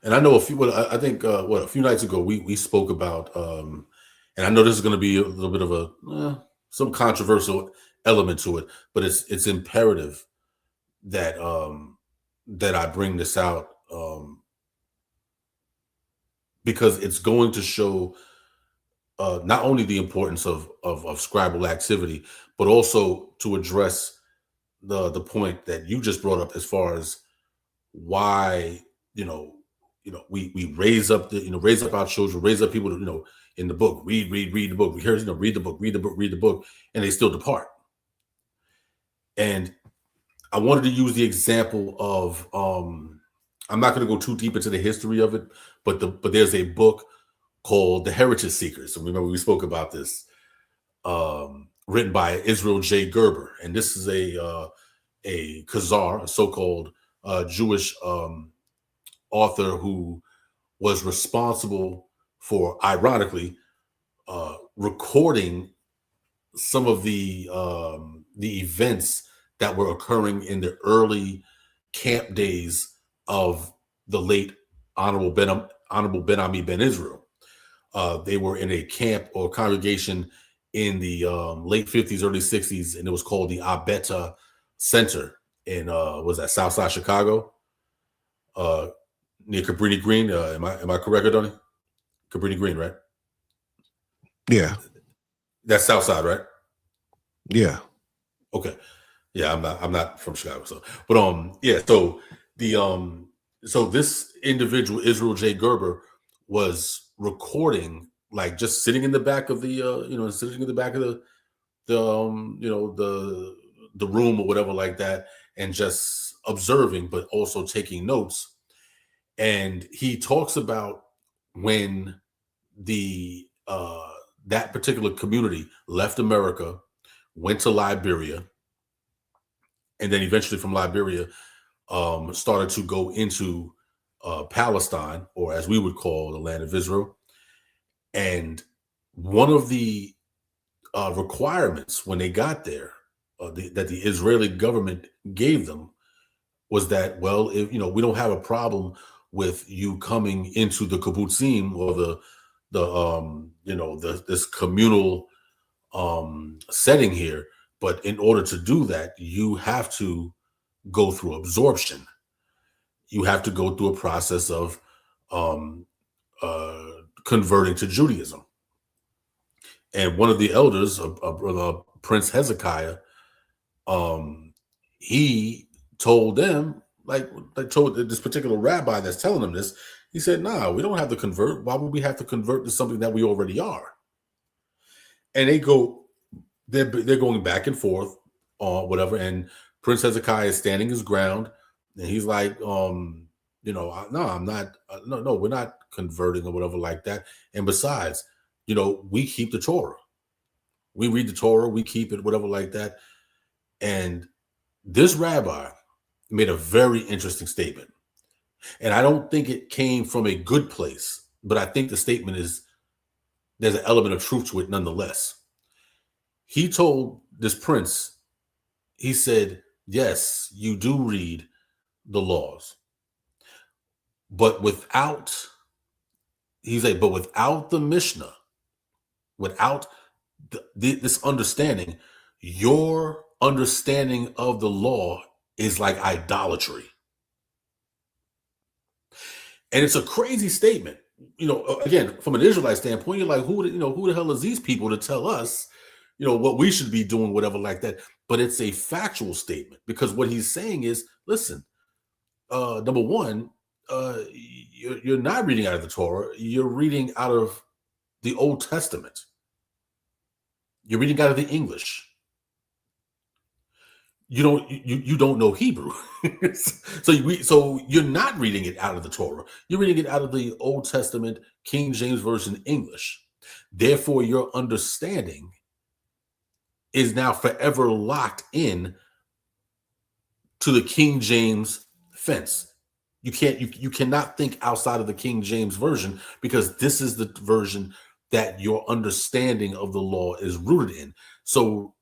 I know a few nights ago we spoke about and I know this is going to be a little bit of some controversial element to it, but it's imperative that that I bring this out because it's going to show not only the importance of scribal activity, but also to address the point that you just brought up as far as why we raise up our children, raise up people to in the book, read the book. We hear read the book, and they still depart. And I wanted to use the example of I'm not going to go too deep into the history of it, but there's a book called The Heritage Seekers. So remember we spoke about this, written by Israel J. Gerber, and this is a Khazar, a so-called Jewish author who was responsible for, ironically, recording some of the events that were occurring in the early camp days of the late Honorable Ben Ami Ben Israel. They were in a camp or congregation in the late 50s, early 60s, and it was called the Abeta Center in was that Southside Chicago, near Cabrini Green. Am I correct, Donnie? Cabrini Green, right? Yeah, that's Southside, right? Yeah. Okay. Yeah, I'm not from Chicago, so yeah. So so this individual, Israel J. Gerber, was recording, like just sitting in the back of the sitting in the back of the room or whatever like that, and just observing, but also taking notes. And he talks about when the that particular community left America, went to Liberia, and then eventually from Liberia, started to go into Palestine, or as we would call the land of Israel. And one of the requirements when they got there, that the Israeli government gave them, was that, well, if we don't have a problem with you coming into the kibbutzim, or this communal setting here, but in order to do that, you have to go through absorption. You have to go through a process of converting to Judaism. And one of the elders, Prince Hezekiah, he told them, told this particular rabbi that's telling them this, he said, "Nah, we don't have to convert. Why would we have to convert to something that we already are?" And they're going back and forth on whatever. And Prince Hezekiah is standing his ground, and he's like, no, I'm not. No, we're not converting or whatever like that. And besides, we keep the Torah. We read the Torah, we keep it, whatever like that. And this rabbi made a very interesting statement. And I don't think it came from a good place, but I think the statement there's an element of truth to it nonetheless. He told this prince, he said, yes, you do read the laws, but without the Mishnah, without this understanding, your understanding of the law is like idolatry. And it's a crazy statement. Again, from an Israelite standpoint, you're like, who the hell is these people to tell us, what we should be doing, whatever like that. But it's a factual statement, because what he's saying is, listen, number one, you're not reading out of the Torah. You're reading out of the Old Testament. You're reading out of the English. You don't know Hebrew. So you're not reading it out of the Torah. You're reading it out of the Old Testament, King James Version English. Therefore, your understanding is now forever locked in to the King James fence. You cannot think outside of the King James Version, because this is the version that your understanding of the law is rooted in. So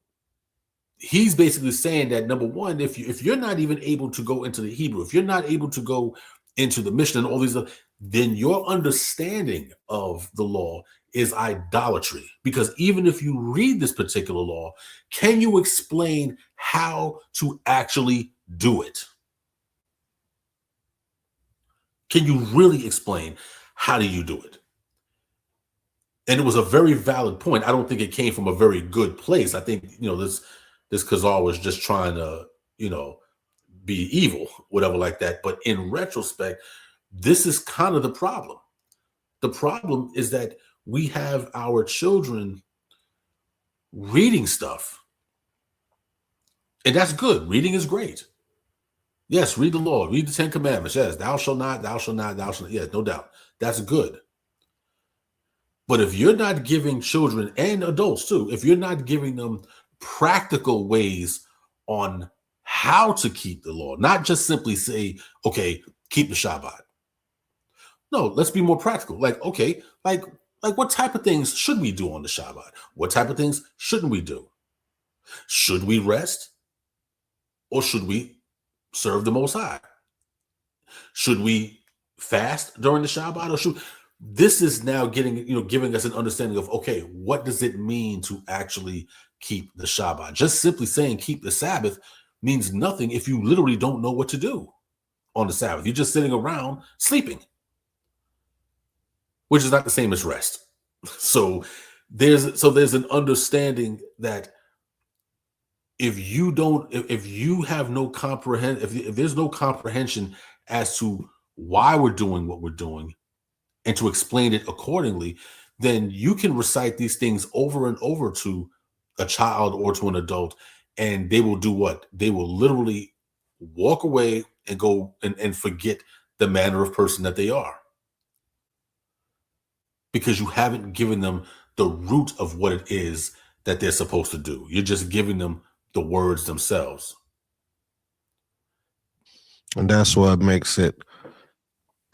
he's basically saying that, number one, if you're not even able to go into the Hebrew, if you're not able to go into the Mishnah and all these other, then your understanding of the law is idolatry. Because even if you read this particular law, can you explain how to actually do it? Can you really explain how do you do it? And it was a very valid point. I don't think it came from a very good place. I think, this Khazar was just trying to, be evil, whatever like that. But in retrospect, this is kind of the problem. The problem is that we have our children reading stuff. And that's good. Reading is great. Yes, read the law. Read the 10 Commandments. Yes, thou shalt not, thou shalt not, thou shalt not. Yes, no doubt. That's good. But if you're not giving children and adults too, if you're not giving them practical ways on how to keep the law, not just simply say, okay, keep the Shabbat. No, let's be more practical. Like, okay, like what type of things should we do on the Shabbat? What type of things shouldn't we do? Should we rest, or should we serve the Most High? Should we fast during the Shabbat, or this is now giving us an understanding of, okay, what does it mean to actually keep the Shabbat? Just simply saying keep the Sabbath means nothing if you literally don't know what to do on the Sabbath. You're just sitting around sleeping, which is not the same as rest. So there's an understanding that if there's no comprehension as to why we're doing what we're doing, and to explain it accordingly, then you can recite these things over and over to a child or to an adult, and they will do what? They will literally walk away and go and forget the manner of person that they are. Because you haven't given them the root of what it is that they're supposed to do. You're just giving them the words themselves. And that's what makes it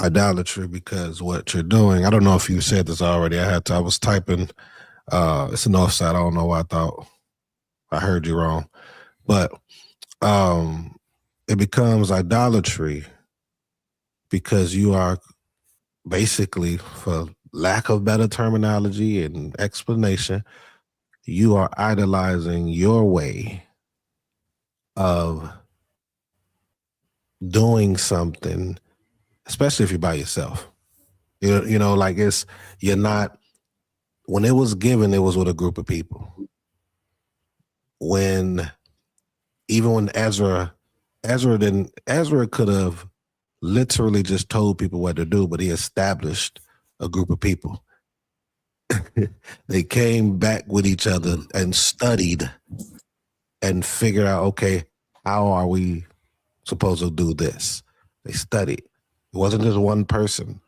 idolatry, because what you're doing, I don't know if you said this already. I was typing, it's an offside. I don't know why I thought I heard you wrong. But it becomes idolatry because you are basically, for lack of better terminology and explanation, you are idolizing your way of doing something, especially if you're by yourself. You know, like you're not, when it was given, it was with a group of people. Even when Ezra could have literally just told people what to do, but he established a group of people. They came back with each other and studied and figured out, okay, how are we supposed to do this? They studied. It wasn't just one person.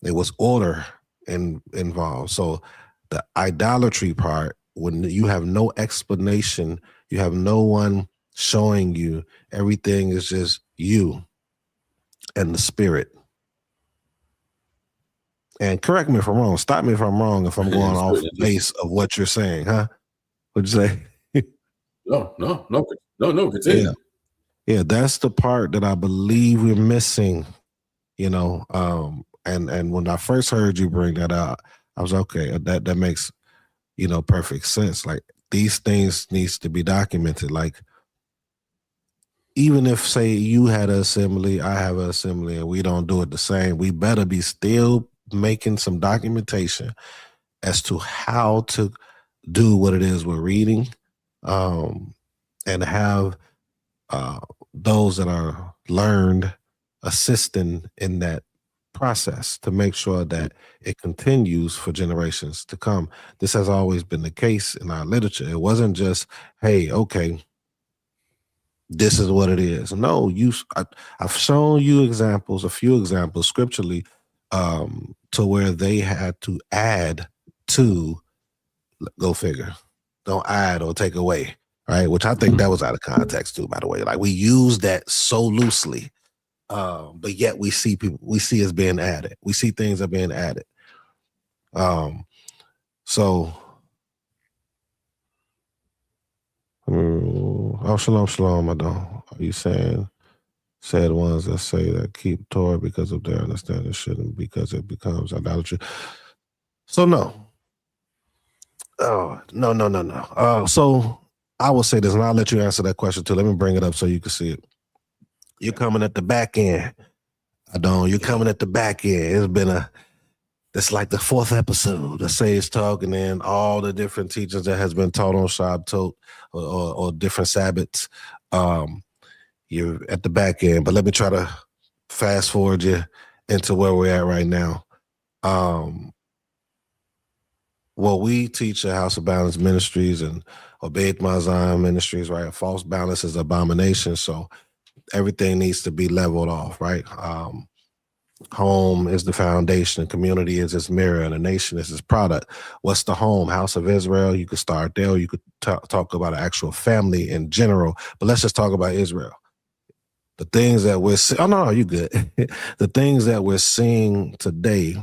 There was order involved. So the idolatry part, when you have no explanation, you have no one showing you, everything is just you and the spirit. And correct me if I'm wrong. Stop me if I'm wrong, if I'm going off base of what you're saying, huh? What'd you say? No. Continue. Yeah, that's the part that I believe we're missing, you know. And when I first heard you bring that out, I was okay. That makes, you know, perfect sense. Like, these things needs to be documented. Like, even if, say, you had an assembly, I have an assembly, and we don't do it the same, we better be still making some documentation as to how to do what it is we're reading, and have those that are learned assisting in that process to make sure that it continues for generations to come. This has always been the case in our literature. It wasn't just, hey, okay, this is what it is. No, I've shown you examples, a few examples scripturally, to where they had to add to, go figure, don't add or take away, right? Which I think that was out of context too, by the way. Like, we use that so loosely, but yet we see it's being added. We see things are being added. So, shalom, Adon. Are you saying said ones that say that keep Torah because of their understanding shouldn't, because it becomes idolatry? So no. Oh, no. So I will say this, and I'll let you answer that question too. Let me bring it up so you can see it. You're coming at the back end, Adon. You're coming at the back end. It's like the 4th episode of Sage Talk, and then all the different teachings that has been taught on Shabbat or different Sabbaths. You're at the back end, but let me try to fast forward you into where we're at right now. Well, we teach at House of Balance Ministries and Obeyed Mazan Ministries, right? False balance is abomination, so everything needs to be leveled off, right? Home is the foundation, community is its mirror, and the nation is its product. What's the home? House of Israel. You could start there. You could talk about an actual family in general, but let's just talk about Israel. The things that we're seeing, you good. The things that we're seeing today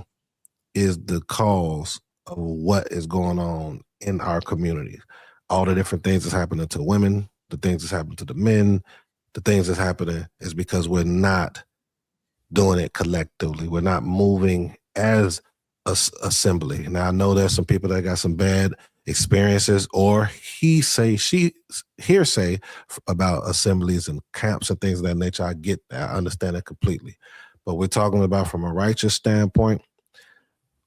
is the cause of what is going on in our communities. All the different things that's happening to women, the things that's happening to the men, the things that's happening is because we're not doing it collectively. We're not moving as a assembly. Now, I know there's some people that got some bad experiences or hearsay about assemblies and camps and things of that nature. I get that. I understand it completely. But we're talking about, from a righteous standpoint,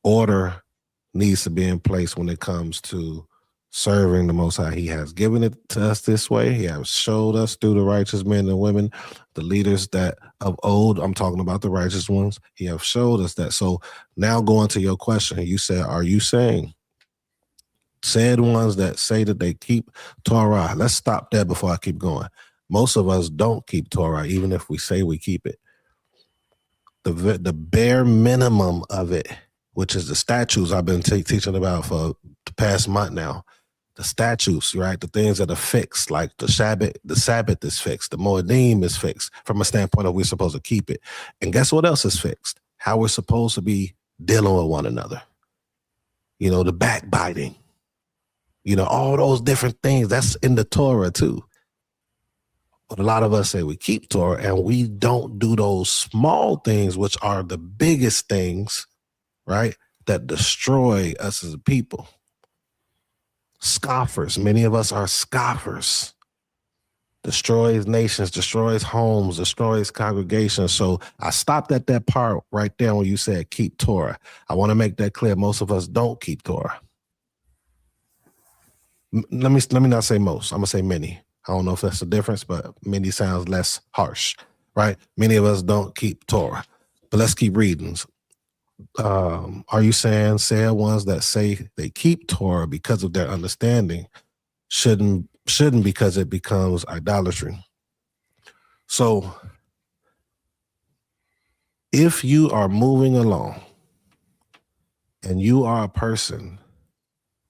order needs to be in place when it comes to serving the Most High. He has given it to us this way. He has showed us through the righteous men and women, the leaders that of old. I'm talking about the righteous ones. He has showed us that. So now, going to your question, you said, are you saying said ones that say that they keep Torah? Let's stop there before I keep going. Most of us don't keep Torah, even if we say we keep it. The bare minimum of it, which is the statutes I've been teaching about for the past month now. the statutes, right? The things that are fixed, like the Sabbath is fixed, the Moedim is fixed from a standpoint of we're supposed to keep it. And guess what else is fixed? How we're supposed to be dealing with one another. You know, the backbiting, you know, all those different things that's in the Torah too. But a lot of us say we keep Torah and we don't do those small things, which are the biggest things, right? That destroy us as a people. Scoffers. Many of us are scoffers. Destroys nations, destroys homes, destroys congregations. So I stopped at that part right there when you said keep Torah. I want to make that clear. Most of us don't keep Torah. Let me not say most. I'm gonna say many. I don't know if that's the difference, but many sounds less harsh, right? Many of us don't keep Torah. But let's keep reading. Are you saying ones that say they keep Torah because of their understanding shouldn't because it becomes idolatry? So if you are moving along and you are a person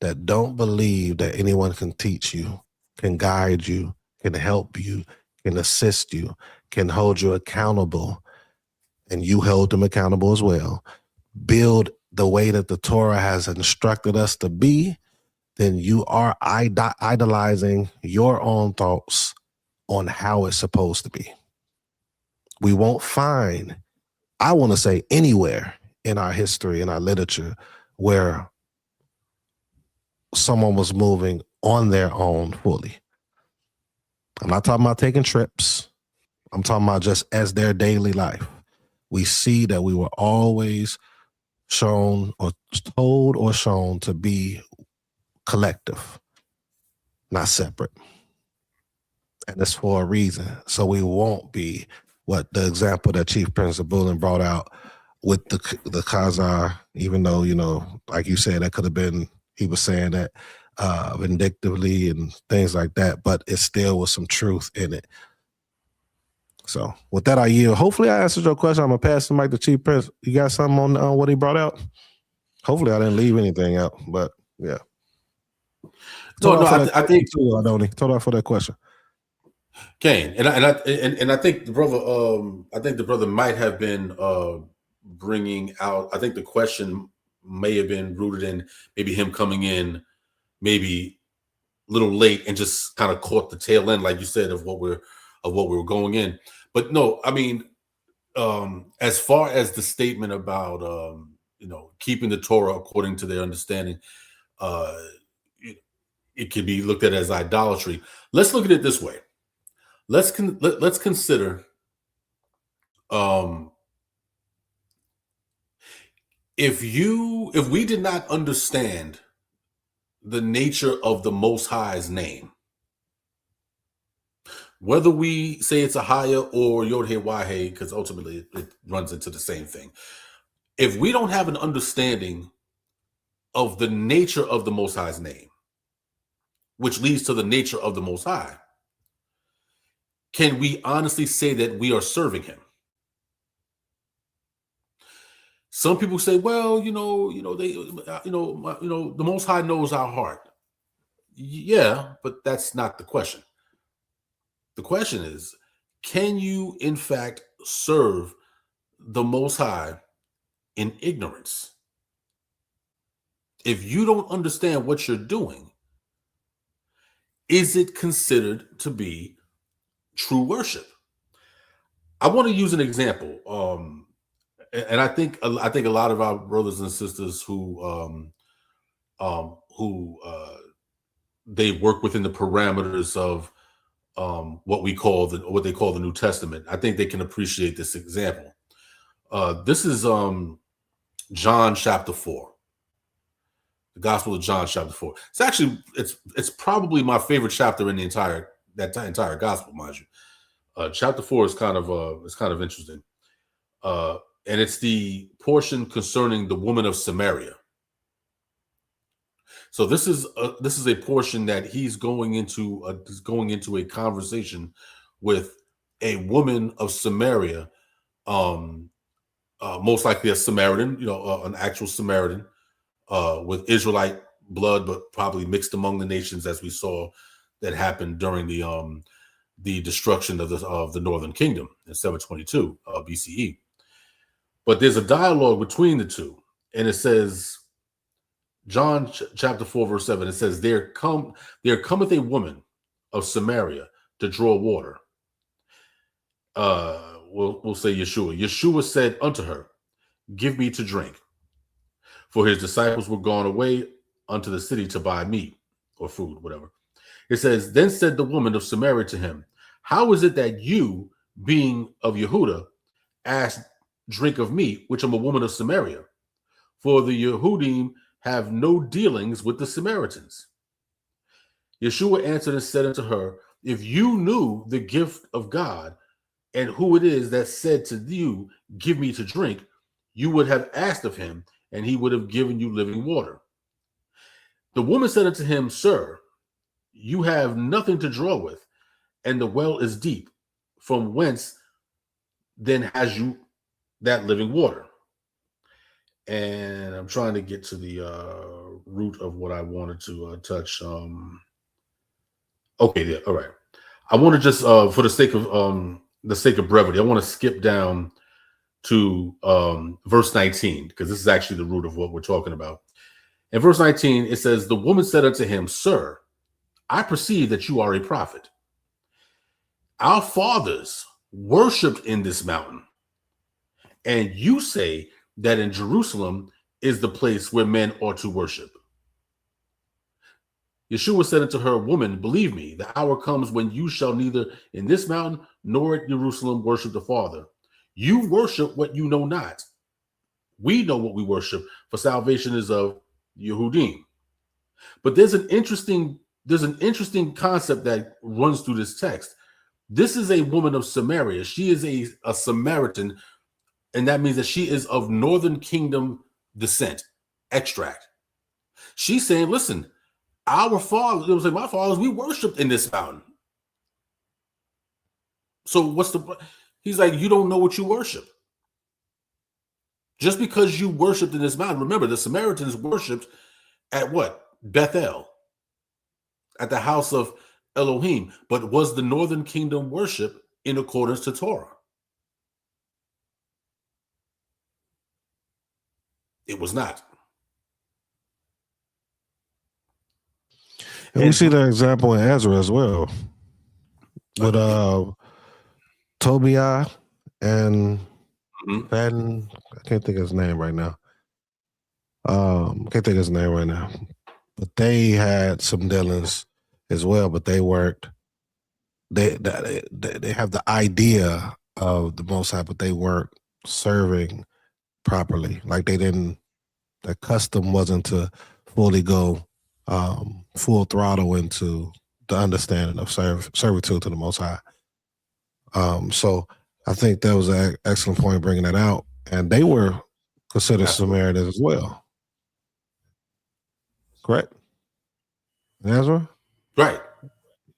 that don't believe that anyone can teach you, can guide you, can help you, can assist you, can hold you accountable, and you hold them accountable as well, build the way that the Torah has instructed us to be, then you are idolizing your own thoughts on how it's supposed to be. We won't find, I want to say, anywhere in our history, in our literature, where someone was moving on their own fully. I'm not talking about taking trips. I'm talking about just as their daily life. We see that we were always shown or told or shown to be collective, not separate. And it's for a reason. So we won't be what the example that Chief Prince Zebulon brought out with the Khazar, even though, you know, like you said, that could have been, he was saying that vindictively and things like that, but it still was some truth in it. So with that, I yield. Hopefully I answered your question. I'm going to pass the mic to Chief Prince. You got something on what he brought out? Hopefully I didn't leave anything out, but yeah. I think told out for that question. Kane, and I think the brother might have been bringing out. I think the question may have been rooted in maybe him coming in maybe a little late and just kind of caught the tail end, like you said, of what we were going in. But no, I mean, as far as the statement about keeping the Torah according to their understanding, it can be looked at as idolatry. Let's look at it this way. Let's consider if we did not understand the nature of the Most High's name, whether we say it's a higher or Yod-Heh Wah-Heh, because ultimately it runs into the same thing. If we don't have an understanding of the nature of the Most High's name, which leads to the nature of the Most High, can we honestly say that we are serving him? Some people say, well, the Most High knows our heart. Yeah, but that's not the question. The question is, can you in fact serve the Most High in ignorance? If you don't understand what you're doing, is it considered to be true worship? I want to use an example, and I think a lot of our brothers and sisters who they work within the parameters of what they call the New Testament. I think they can appreciate this example. This is John chapter 4. The Gospel of John chapter 4. It's actually it's probably my favorite chapter in the entire gospel, mind you. Chapter 4 is kind of interesting, and it's the portion concerning the woman of Samaria. So this is a portion that he's going into a conversation with a woman of Samaria, most likely a Samaritan, an actual Samaritan, with Israelite blood, but probably mixed among the nations, as we saw that happened during the destruction of the Northern Kingdom in 722 BCE. But there's a dialogue between the two, and it says, John chapter 4 verse 7. It says, there cometh a woman of Samaria to draw water. We'll say Yeshua. Yeshua said unto her, give me to drink. For his disciples were gone away unto the city to buy meat or food, whatever. It says, then said the woman of Samaria to him, how is it that you, being of Yehuda, ask drink of me, which am a woman of Samaria? For the Yehudim have no dealings with the Samaritans. Yeshua answered and said unto her, if you knew the gift of God and who it is that said to you, give me to drink, you would have asked of him, and he would have given you living water. The woman said unto him, sir, you have nothing to draw with, and the well is deep. From whence then has you that living water? And I'm trying to get to the root of what I wanted to touch. Okay, yeah, all right. I want to just, for the sake of brevity, I want to skip down to verse 19, because this is actually the root of what we're talking about. In verse 19, it says, the woman said unto him, sir, I perceive that you are a prophet. Our fathers worshipped in this mountain, and you say that in Jerusalem is the place where men ought to worship. Yeshua said unto her, woman, believe me, the hour comes when you shall neither in this mountain nor at Jerusalem worship the Father. You worship what you know not. We know what we worship, for salvation is of Yehudim. But there's an interesting concept that runs through this text. This is a woman of Samaria. She is a Samaritan, and that means that she is of Northern Kingdom descent, extract. She's saying, listen, our fathers, my fathers, we worshiped in this mountain. So he's like, you don't know what you worship. Just because you worshiped in this mountain, remember, the Samaritans worshiped at what? Bethel, at the house of Elohim. But was the Northern Kingdom worship in accordance to Torah? It was not. And we see that example in Ezra as well, with Tobiah and I can't think of his name right now. But they had some dealings as well. But they worked. They have the idea of the Most High, but they weren't serving properly. Like the custom wasn't to fully go full throttle into the understanding of servitude to the Most High. So I think that was an excellent point bringing that out. And they were considered Samaritans as well. Correct? Ezra? Right.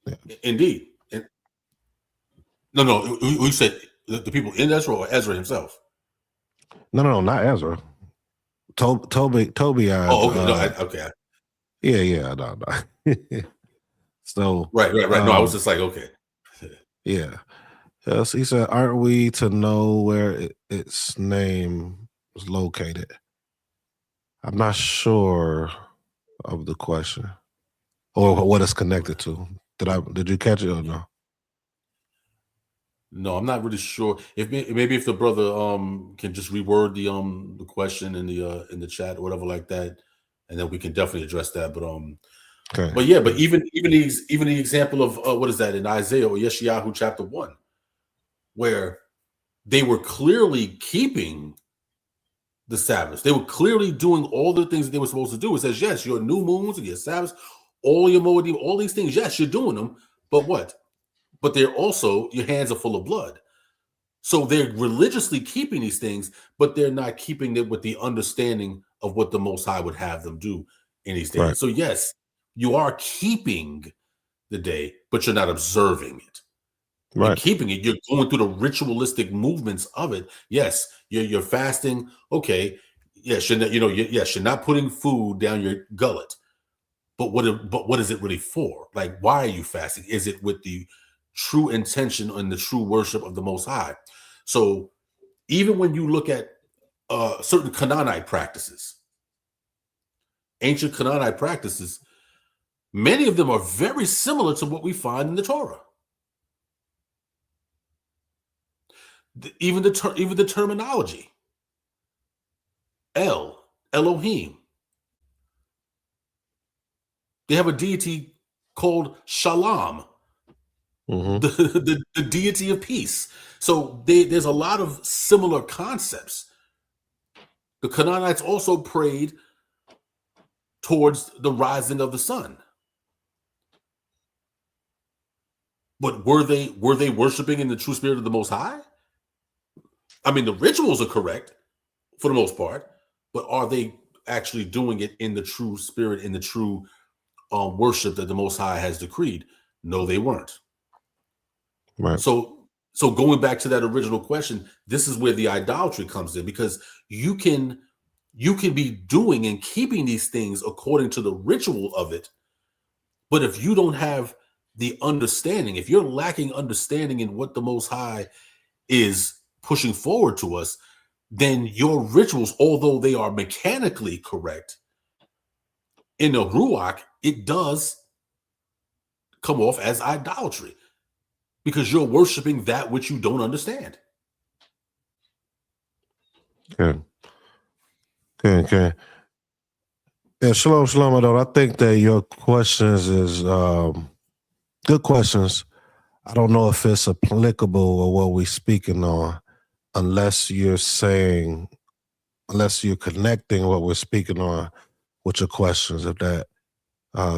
Yeah. Indeed. No. You said the people in Ezra or Ezra himself? No, not Ezra. Tobiah. Oh, okay. Okay. Yeah. No. So right. No, I was just like, okay. Yeah. Yes, he said, aren't we to know where its name was located? I'm not sure of the question or what it's connected to. Did you catch it or no? No, I'm not really sure. Maybe if the brother can just reword the question in the chat or whatever like that, and then we can definitely address that. But okay. But yeah, but even the example of what is that in Isaiah or Yeshayahu chapter 1, where they were clearly keeping the Sabbath. They were clearly doing all the things that they were supposed to do. It says, yes, your new moons and your Sabbaths, all your Moedim, all these things, yes, you're doing them. But what? But they're also, your hands are full of blood. So they're religiously keeping these things, but they're not keeping it with the understanding of what the Most High would have them do in these days. Right. So yes, you are keeping the day, but you're not observing it. Right. You're keeping it. You're going through the ritualistic movements of it. Yes, you're fasting. Okay. Yes, you're not putting food down your gullet. but what is it really for? Like, why are you fasting? Is it with the true intention and the true worship of the Most High? So even when you look at certain Canaanite practices, ancient Canaanite practices, many of them are very similar to what we find in the Torah. Even the terminology, Elohim. They have a deity called Shalom, the deity of peace. So there's a lot of similar concepts. The Canaanites also prayed towards the rising of the sun. But were they worshiping in the true spirit of the Most High? I mean, the rituals are correct for the most part, but are they actually doing it in the true spirit, in the true worship that the Most High has decreed? No, they weren't. Right. So going back to that original question, this is where the idolatry comes in, because you can be doing and keeping these things according to the ritual of it, but if you don't have the understanding, if you're lacking understanding in what the Most High is pushing forward to us, then your rituals, although they are mechanically correct, in the Ruach, it does come off as idolatry because you're worshiping that which you don't understand. Okay. Yeah, shalom, Adon. I think that your questions is good questions. I don't know if it's applicable or what we're speaking on, unless you're connecting what we're speaking on with your questions, if that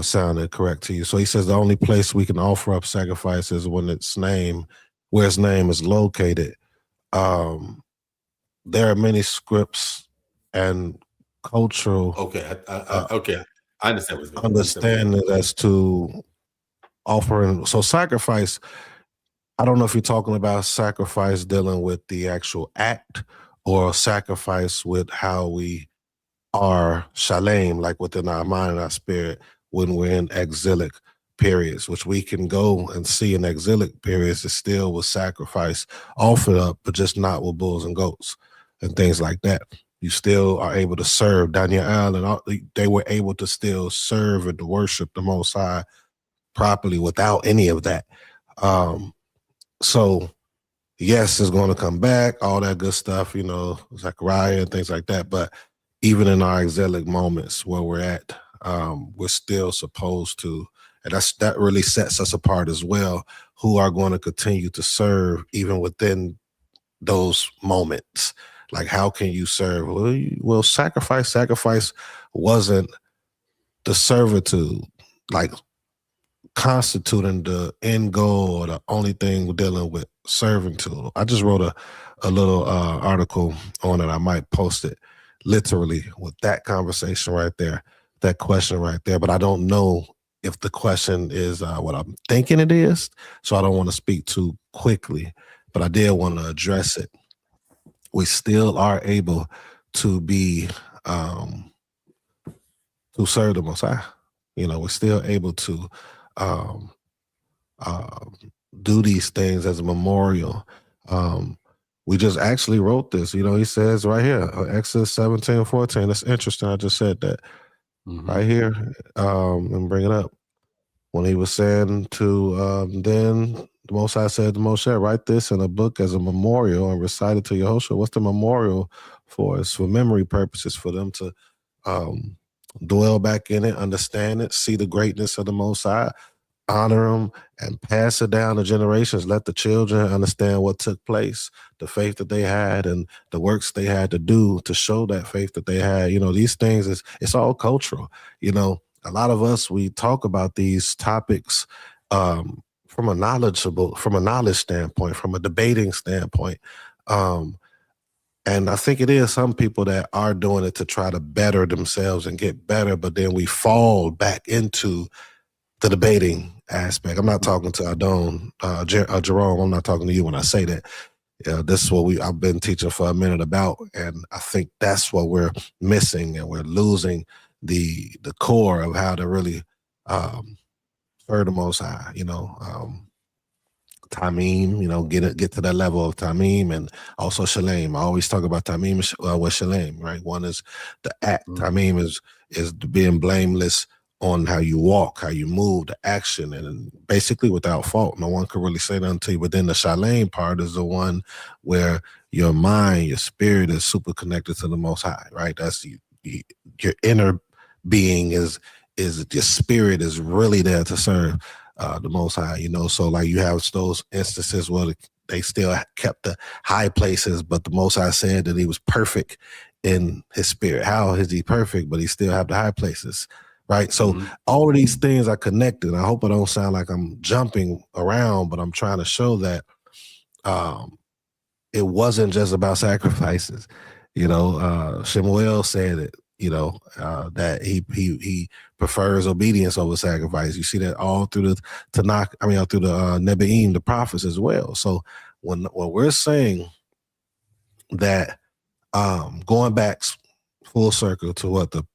sounded correct to you. So he says the only place we can offer up sacrifices when where its name is located. There are many scripts and cultural I understand what's going on. Understanding as to offering. So sacrifice, I don't know if you're talking about sacrifice dealing with the actual act or sacrifice with how we are shalem, like within our mind and our spirit when we're in exilic periods, which we can go and see in exilic periods is still with sacrifice offered up, but just not with bulls and goats and things like that. You still are able to serve Daniel and they were able to still serve and to worship the Most High properly without any of that. So yes, it's going to come back, all that good stuff, Zechariah and things like that. But even in our exilic moments where we're at, we're still supposed to, and that really sets us apart as well, who are going to continue to serve even within those moments. Like, how can you serve? Well, sacrifice wasn't the servitude, like constituting the end goal or the only thing we're dealing with servitude. I just wrote a little article on it. I might post it literally with that conversation right there, that question right there. But I don't know if the question is what I'm thinking it is. So I don't want to speak too quickly, but I did want to address it. We still are able to be, to serve the Most High. We're still able to do these things as a memorial. We just actually wrote this, he says right here, Exodus 17:14. That's interesting. I just said that right here, and bring it up. When he was saying to, then the Most High said to Moshe, write this in a book as a memorial and recite it to Yehoshua. What's the memorial for? It's for memory purposes, for them to dwell back in it, understand it, see the greatness of the Most High, honor them, and pass it down to generations. Let the children understand what took place, the faith that they had, and the works they had to do to show that faith that they had. These things it's all cultural. A lot of us, we talk about these topics from a knowledge standpoint, from a debating standpoint. And I think it is some people that are doing it to try to better themselves and get better, but then we fall back into the debating aspect. I'm not talking to Adon, Jerome. I'm not talking to you when I say that. This is what I've been teaching for a minute about, and I think that's what we're missing, and we're losing the core of how to really serve the Most High, Tamim, get to that level of Tamim, and also Shalem. I always talk about Tamim with Shalem, right? One is the act. Tamim is being blameless on how you walk, how you move, the action, and basically without fault. No one can really say nothing to you. But then the Shalem part is the one where your mind, your spirit is super connected to the Most High, right? That's your inner being is your spirit is really there to serve the Most High, So like you have those instances where they still kept the high places, but the Most High said that he was perfect in his spirit. How is he perfect, but he still have the high places, right? So all of these things are connected. I hope I don't sound like I'm jumping around, but I'm trying to show that it wasn't just about sacrifices. Shemuel said it, that he prefers obedience over sacrifice. You see that all through the Tanakh, all through the Nebi'im, the prophets as well. So when we're saying that, going back full circle to what the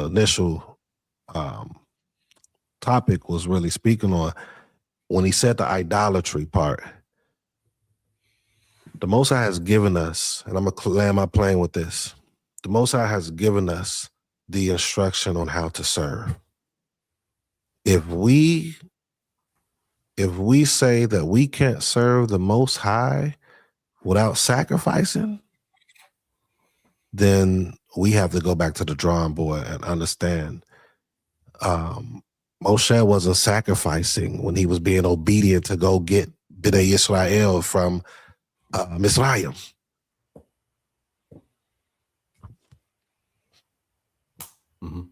initial topic was really speaking on, when he said the idolatry part, the Most High has given us, and I'm going to land my plane with this, the Most High has given us the instruction on how to serve. If we say that we can't serve the Most High without sacrificing, then we have to go back to the drawing board and understand Moshe wasn't sacrificing when he was being obedient to go get Bnei Yisrael from Mizraim.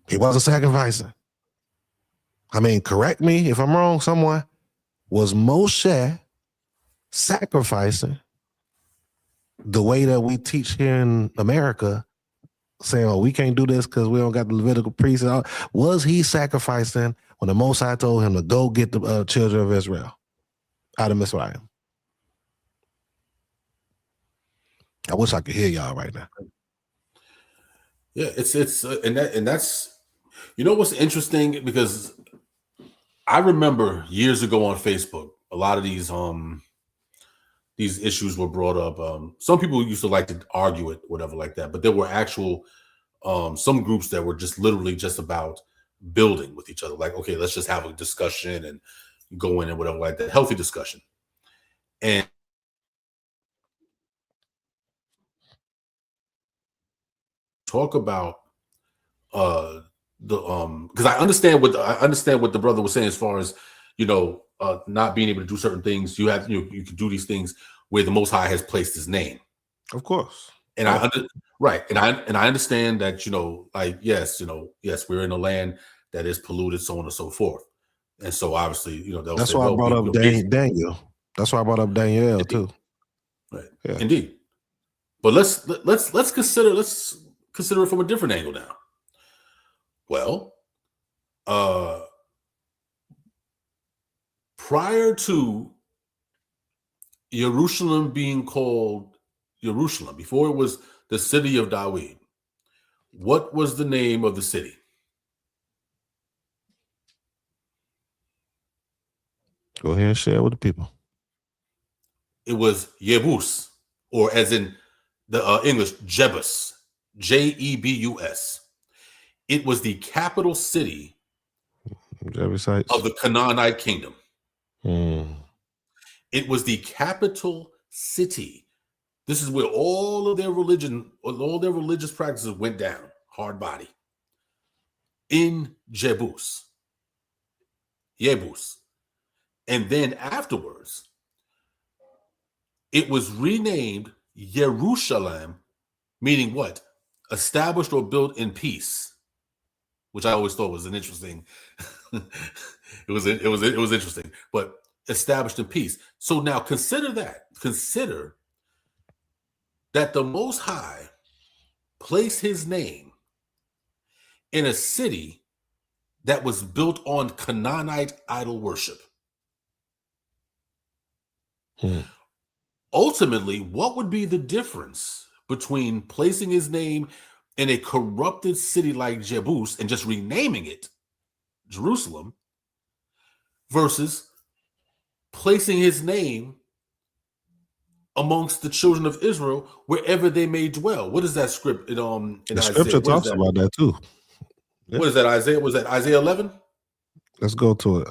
He wasn't sacrificing. Correct me if I'm wrong, someone. Was Moshe sacrificing the way that we teach here in America, saying, oh, we can't do this because we don't got the Levitical priests? Was he sacrificing when the Most High told him to go get the children of Israel out of Mizraim? I wish I could hear y'all right now. Yeah, it's and that's what's interesting, because I remember years ago on Facebook, a lot of these issues were brought up. Some people used to like to argue it, whatever like that, but there were actual some groups that were just literally just about building with each other. Like, okay, let's just have a discussion and go in and whatever like that, healthy discussion. And talk about because I understand what the brother was saying as far as not being able to do certain things. You can do these things where the Most High has placed his name, of course. And I understand that yes, we're in a land that is polluted, so on and so forth. And so obviously that's why I brought up Daniel. That's why I brought up Daniel too. Right. Yeah. Indeed. But let's consider it from a different angle now. Well, prior to Jerusalem being called Jerusalem, before it was the city of David, what was the name of the city? Go ahead and share with the people. It was Jebus, or as in the English, Jebus, Jebus. It was the capital city of the Canaanite kingdom. It was the capital city. This is where all of their religious practices went down, hard body. In Jebus. And then afterwards, it was renamed Jerusalem, meaning what? Established or built in peace, which I always thought was an interesting. it was interesting, but established in peace. So now consider that. Consider that the Most High placed his name in a city that was built on Canaanite idol worship. Ultimately, what would be the difference between placing his name in a corrupted city like Jebus and just renaming it Jerusalem, versus placing his name amongst the children of Israel wherever they may dwell. What is that script in The Isaiah? scripture What is talks that? about that too. Yeah. What is that, Isaiah? Was that Isaiah 11? Let's go to it.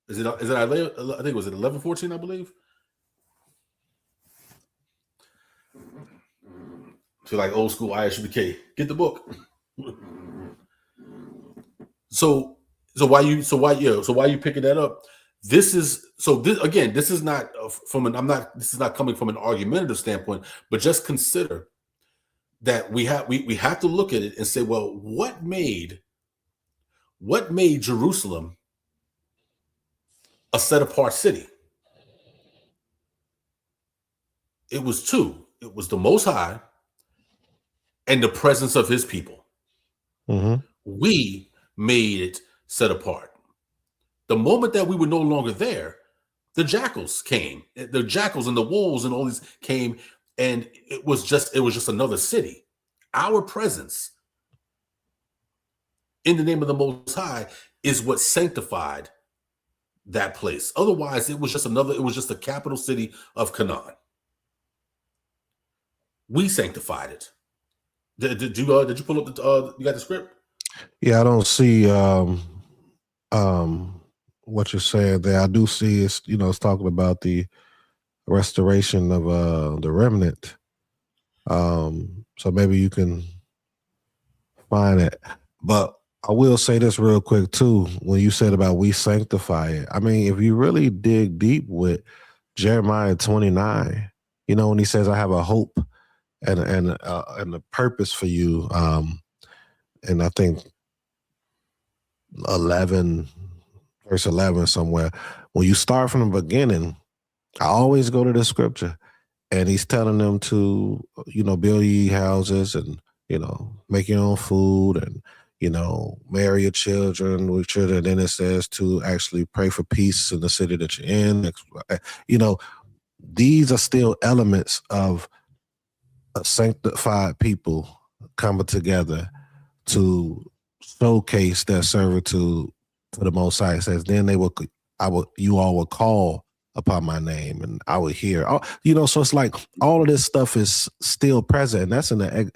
Is it Isaiah? I think it was 11:14, I believe. Feel like old school ISUBK. Get the book. So why you picking that up? This is not this is not coming from an argumentative standpoint, but just consider that we have to look at it and say, well, what made Jerusalem a set apart city? It was two. It was the Most High and the presence of his people. Mm-hmm. We made it set apart. The moment that we were no longer there, the jackals came. The jackals and the wolves and all these came, and it was just another city. Our presence in the name of the Most High is what sanctified that place. Otherwise, it was just a capital city of Canaan. We sanctified it. Did you pull up you got the script? Yeah, I don't see what you're saying there. I do see it's talking about the restoration of the remnant. So maybe you can find it. But I will say this real quick too. When you said about we sanctify it, I mean, if you really dig deep with Jeremiah 29, when he says, "I have a hope and a purpose for you," and I think 11, verse 11 somewhere. When you start from the beginning, I always go to the scripture, and he's telling them to, build ye houses and, make your own food and, marry your children with children. Then it says to actually pray for peace in the city that you're in. These are still elements of a sanctified people coming together to showcase their servitude to the Most High. It says, then you all will call upon my name and I will hear. So it's like all of this stuff is still present, and that's in the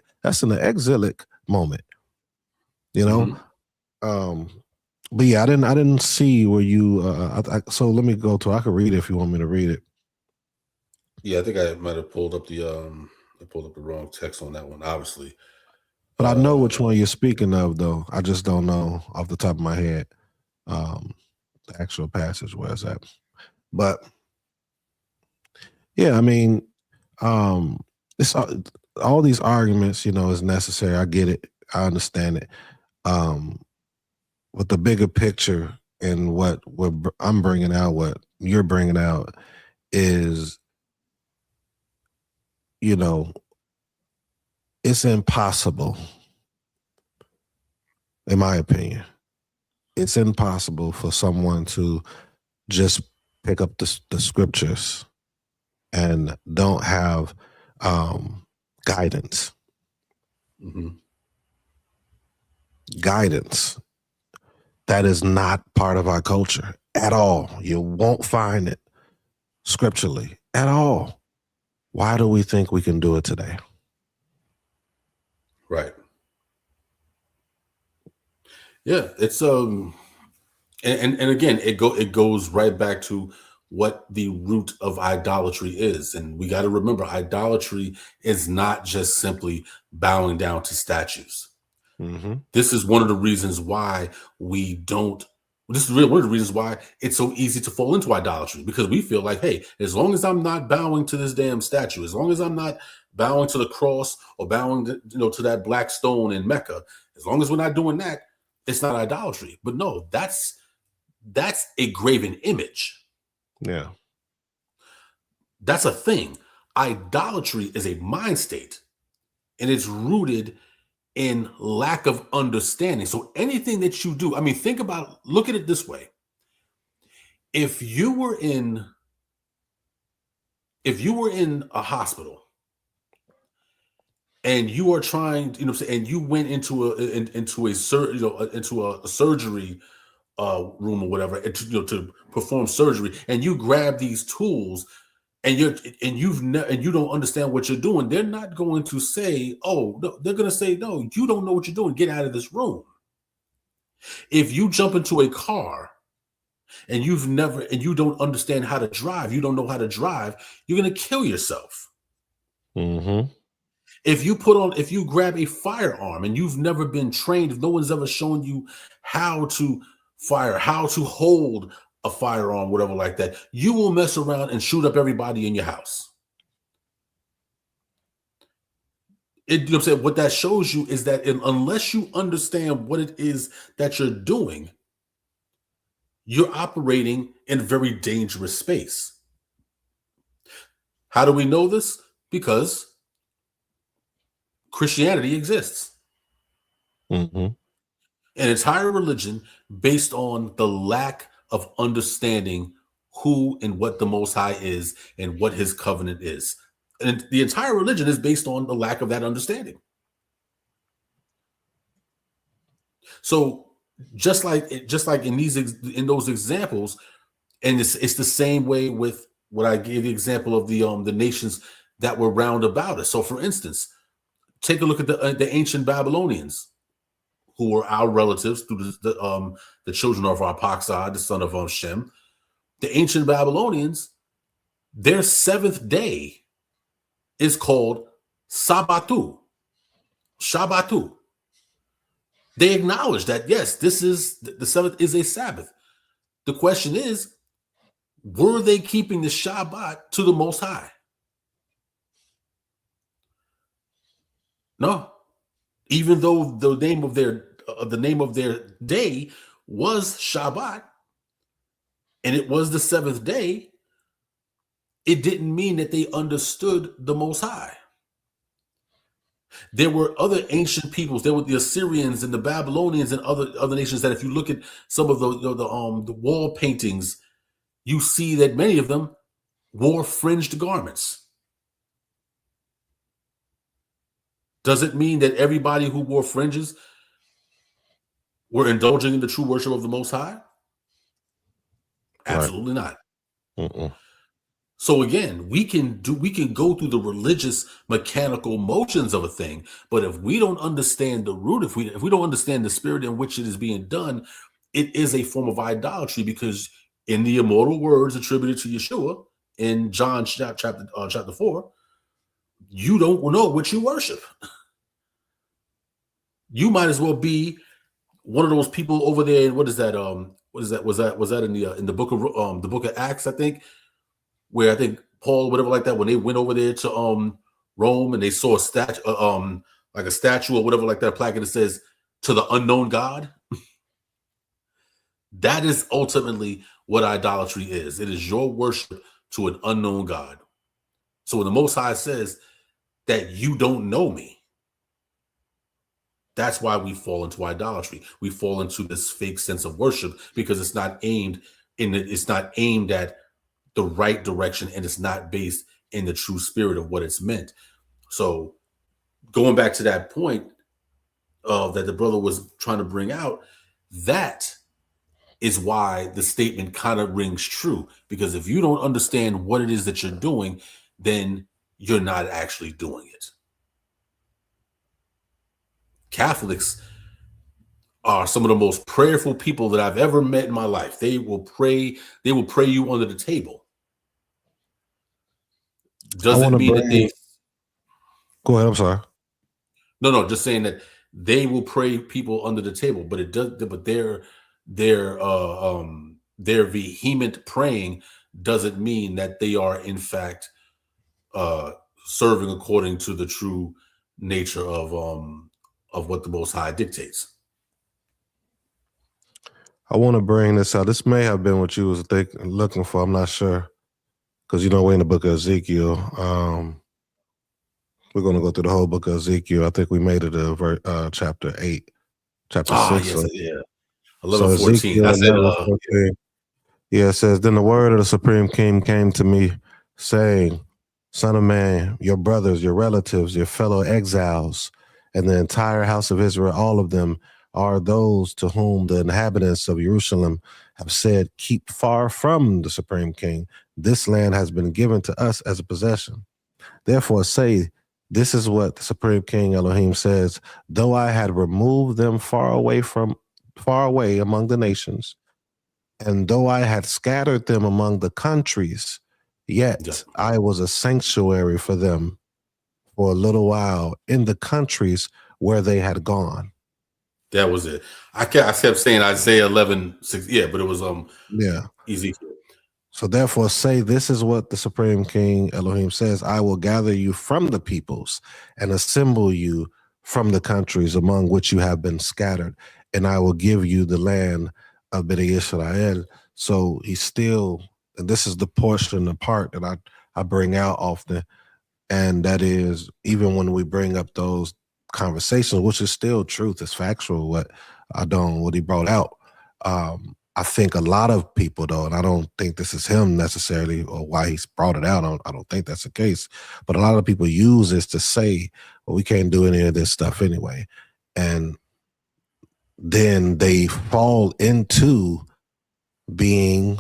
exilic moment, Mm-hmm. But yeah, I didn't see where you. So let me go to. I can read it if you want me to read it. Yeah, I think I might have pulled up the wrong text on that one, obviously. But I know which one you're speaking of, though. I just don't know off the top of my head the actual passage where it's at. But yeah, I mean, it's all these arguments, is necessary. I get it. I understand it. But the bigger picture and what I'm bringing out, what you're bringing out is, it's impossible, in my opinion. It's impossible for someone to just pick up the scriptures and don't have guidance. Mm-hmm. Guidance. That is not part of our culture at all. You won't find it scripturally at all. Why do we think we can do it today? Right. Yeah, it's and again, it goes right back to what the root of idolatry is. And we got to remember, idolatry is not just simply bowing down to statues. Mm-hmm. This is one of the reasons why we don't. This is really one of the reasons why it's so easy to fall into idolatry, because we feel like, hey, as long as I'm not bowing to this damn statue, as long as I'm not bowing to the cross or bowing to that black stone in Mecca, as long as we're not doing that, it's not idolatry. But no, that's a graven image. Yeah. That's a thing. Idolatry is a mind state, and it's rooted in lack of understanding. So anything that you do, look at it this way. If you were in a hospital and you are trying, and you went into a surgery room or whatever, and to perform surgery, and you grab these tools, and you don't understand what you're doing, they're not going to say, "Oh, no," they're going to say, "No, you don't know what you're doing. Get out of this room." If you jump into a car and you don't understand how to drive, you don't know how to drive, you're going to kill yourself. Mm-hmm. If you grab a firearm and you've never been trained, if no one's ever shown you how to fire, how to hold a firearm, whatever like that, you will mess around and shoot up everybody in your house. You know what I'm saying? What that shows you is that unless you understand what it is that you're doing, you're operating in a very dangerous space. How do we know this? Because Christianity exists. Mm-hmm. An entire religion based on the lack of understanding who and what the Most High is and what his covenant is. And the entire religion is based on the lack of that understanding. So just like in those examples, and it's the same way with what I gave the example of the nations that were round about us. So for instance, take a look at the ancient Babylonians, who were our relatives through the children of Arphaxad, the son of Shem. The ancient Babylonians, their seventh day is called Sabbatu. Shabbatu. They acknowledge that, yes, this is the seventh is a Sabbath. The question is, were they keeping the Shabbat to the Most High? No. Even though the name of their day was Shabbat, and it was the seventh day, it didn't mean that they understood the Most High. There were other ancient peoples. There were the Assyrians and the Babylonians and other nations that, if you look at some of the wall paintings, you see that many of them wore fringed garments. Does it mean that everybody who wore fringes were indulging in the true worship of the Most High? Absolutely not. Mm-mm. So again, we can go through the religious mechanical motions of a thing, but if we don't understand the root, if we don't understand the spirit in which it is being done, it is a form of idolatry, because in the immortal words attributed to Yeshua in John chapter 4, you don't know what you worship. You might as well be one of those people over there. What is that? Was that in the book of Acts, I think, where I think Paul, whatever like that, when they went over there to Rome and they saw a statue, like a statue or whatever like that, a plaque that says "To the unknown God." That is ultimately what idolatry is. It is your worship to an unknown God. So when the Most High says that you don't know me, that's why we fall into idolatry. We fall into this fake sense of worship because it's not aimed at the right direction, and it's not based in the true spirit of what it's meant. So going back to that point that the brother was trying to bring out, that is why the statement kind of rings true, because if you don't understand what it is that you're doing, then you're not actually doing it. Catholics are some of the most prayerful people that I've ever met in my life. They will pray you under the table. Doesn't mean that they Go ahead, I'm sorry. No, just saying that they will pray people under the table, but it does. But their vehement praying doesn't mean that they are in fact serving according to the true nature of what the Most High dictates. I want to bring this out. This may have been what you was looking for. I'm not sure, because we're in the book of Ezekiel. We're going to go through the whole book of Ezekiel. I think we made it to chapter 8, chapter 6. Yes, yeah. 11:14. I said 14. Yeah, it says, "Then the word of the Supreme King came to me, saying, Son of man, your brothers, your relatives, your fellow exiles, and the entire house of Israel, all of them are those to whom the inhabitants of Jerusalem have said, keep far from the Supreme King. This land has been given to us as a possession. Therefore say, this is what the Supreme King Elohim says, though I had removed them far away among the nations, and though I had scattered them among the countries, yet I was a sanctuary for them for a little while in the countries where they had gone. That was it. I kept saying Isaiah 11:6. Yeah, but it was Ezekiel. So therefore say, this is what the Supreme King Elohim says, I will gather you from the peoples and assemble you from the countries among which you have been scattered, and I will give you the land of Bnei Israel. So he's still, and this is the portion, the part that I bring out often, and that is, even when we bring up those conversations, which is still truth, it's factual, what he brought out. I think a lot of people, though, and I don't think this is him necessarily or why he's brought it out, I don't think that's the case, but a lot of people use this to say, well, we can't do any of this stuff anyway. And then they fall into being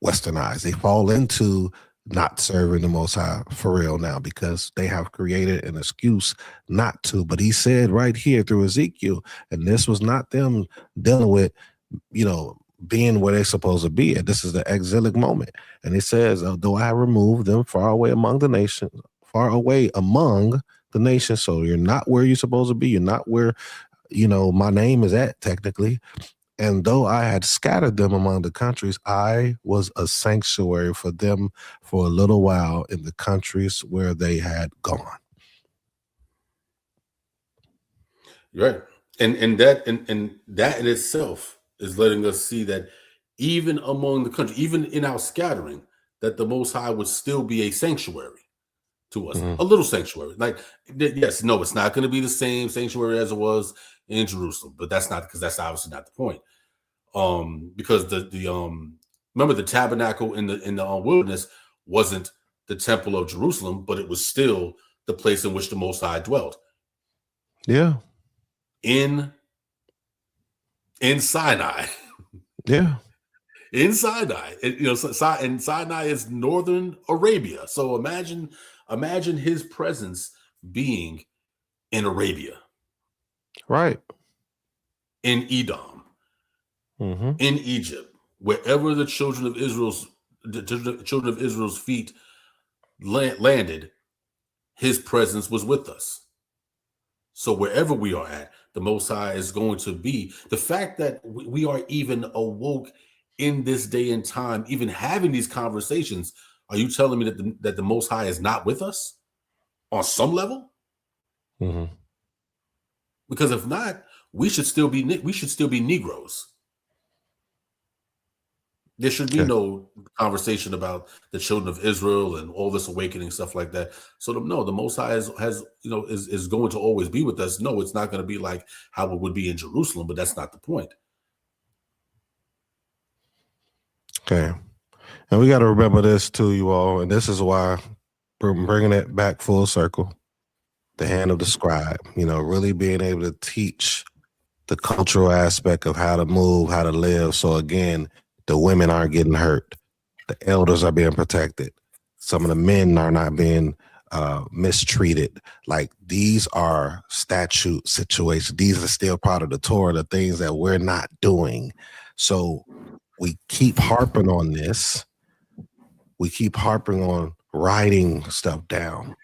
westernized. They fall into not serving the Most High for real now because they have created an excuse not to. But he said right here through Ezekiel, and this was not them dealing with, being where they're supposed to be at. This is the exilic moment. And he says, though I removed them far away among the nations, so you're not where you're supposed to be. You're not where, my name is at technically. And though I had scattered them among the countries, I was a sanctuary for them for a little while in the countries where they had gone. Right. And that in itself is letting us see that even among the country, even in our scattering, that the Most High would still be a sanctuary to us, a little sanctuary. Like, yes, no, it's not going to be the same sanctuary as it was in Jerusalem, but that's obviously not the point. Because the remember the tabernacle in the wilderness wasn't the temple of Jerusalem, but it was still the place in which the Most High dwelt. Yeah. In Sinai. Yeah. In Sinai. And Sinai is northern Arabia. So imagine his presence being in Arabia. Right. In Edom. In Egypt. Wherever the children of Israel's feet landed, his presence was with us. So wherever we are at, the Most High is going to be. The fact that we are even awoke in this day and time, even having these conversations, are you telling me that the Most High is not with us on some level? Because if not, we should still be Negroes. There should be no conversation about the children of Israel and all this awakening stuff like that. So no, the Most High is going to always be with us. No, it's not going to be like how it would be in Jerusalem, but that's not the point. Okay. And we got to remember this too, you all, and this is why we're bringing it back full circle. The hand of the scribe, really being able to teach the cultural aspect of how to move, how to live. So again, the women aren't getting hurt. The elders are being protected. Some of the men are not being mistreated. Like, these are statute situations. These are still part of the Torah, the things that we're not doing. So we keep harping on this. We keep harping on writing stuff down,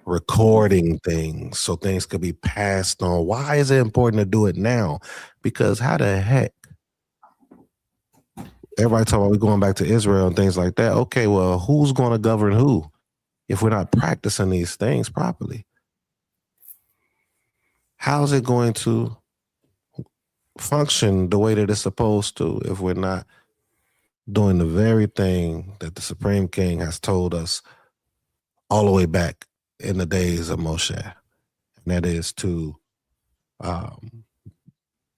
recording things so things could be passed on. Why is it important to do it now? Because how the heck? Everybody talking about we're going back to Israel and things like that. Okay, well, who's going to govern who if we're not practicing these things properly? How's it going to function the way that it's supposed to if we're not doing the very thing that the Supreme King has told us all the way back in the days of Moshe? And that is to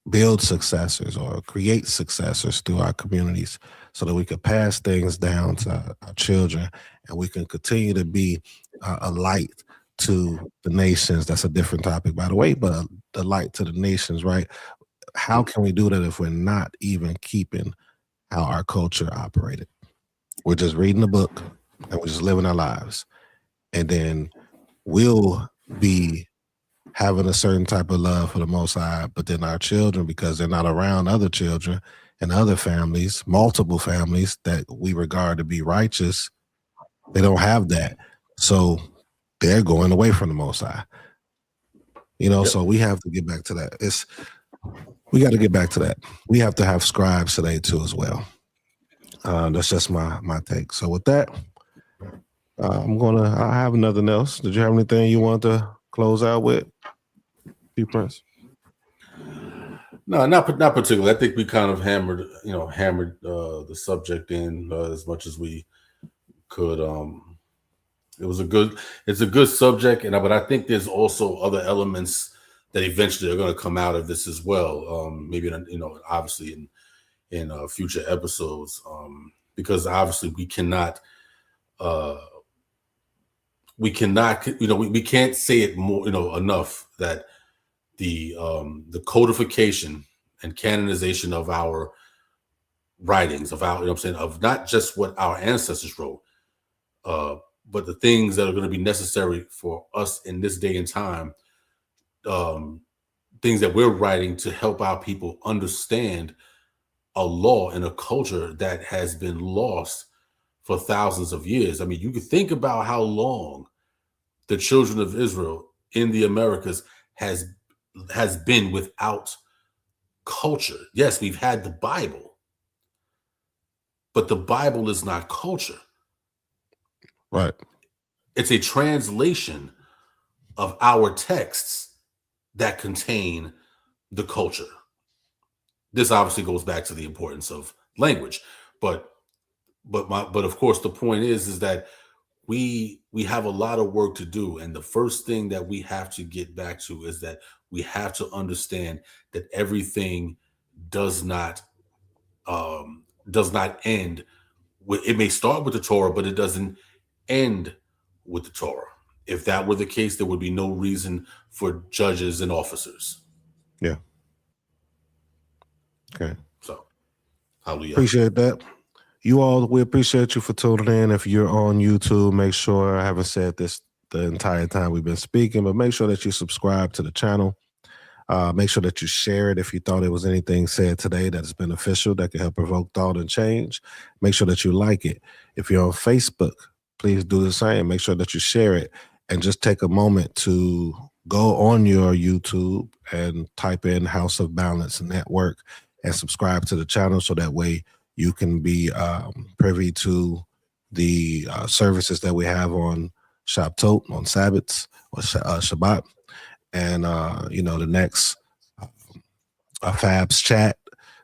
build successors or create successors through our communities so that we can pass things down to our children and we can continue to be a light to the nations. That's a different topic, by the way, but the light to the nations, right? How can we do that if we're not even keeping how our culture operated? We're just reading the book and we're just living our lives. And then we'll be having a certain type of love for the Most High, but then our children, because they're not around other children and other families, multiple families that we regard to be righteous, they don't have that. So they're going away from the Most High. So we have to get back to that. We got to get back to that. We have to have scribes today too as well. That's just my take. So with that, I have nothing else. Did you have anything you want to close out with, Prince? No, not particularly. I think we kind of hammered the subject in as much as we could. It's a good subject, but I think there's also other elements that eventually are going to come out of this as well. Maybe obviously in future episodes, because obviously we can't say it more enough that the codification and canonization of our writings, of our of not just what our ancestors wrote, but the things that are going to be necessary for us in this day and time, things that we're writing to help our people understand a law and a culture that has been lost for thousands of years. I mean, you can think about how long the children of Israel in the Americas has been without culture. Yes, we've had the Bible, but the Bible is not culture. Right. It's a translation of our texts that contain the culture. This obviously goes back to the importance of language, but of course the point is that we have a lot of work to do, and the first thing that we have to get back to is that we have to understand that everything does not end with, it may start with the Torah, but it doesn't end with the Torah. If that were the case, there would be no reason for judges and officers. Yeah. Okay. So, hallelujah. Appreciate that. You all, we appreciate you for tuning in. If you're on YouTube, make sure, I haven't said this the entire time we've been speaking, but make sure that you subscribe to the channel. Make sure that you share it if you thought it was anything said today that's beneficial, that can help provoke thought and change. Make sure that you like it. If you're on Facebook, please do the same. Make sure that you share it, and just take a moment to go on your YouTube and type in House of Balance Network and subscribe to the channel, so that way you can be privy to the services that we have on Shabtot, on Sabbaths, or Shabbat. And, the next Fab's chat,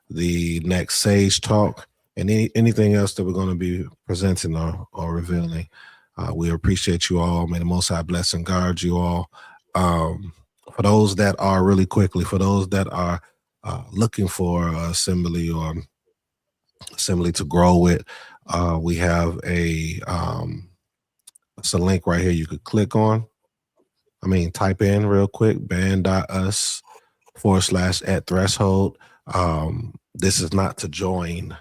the next Sage Talk, and anything else that we're going to be presenting or revealing. We appreciate you all. May the Most High bless and guard you all. For those that are looking for assembly or assembly to grow with, we have it's a link right here you could click on. Type in real quick, band.us/@threshold. This is not to join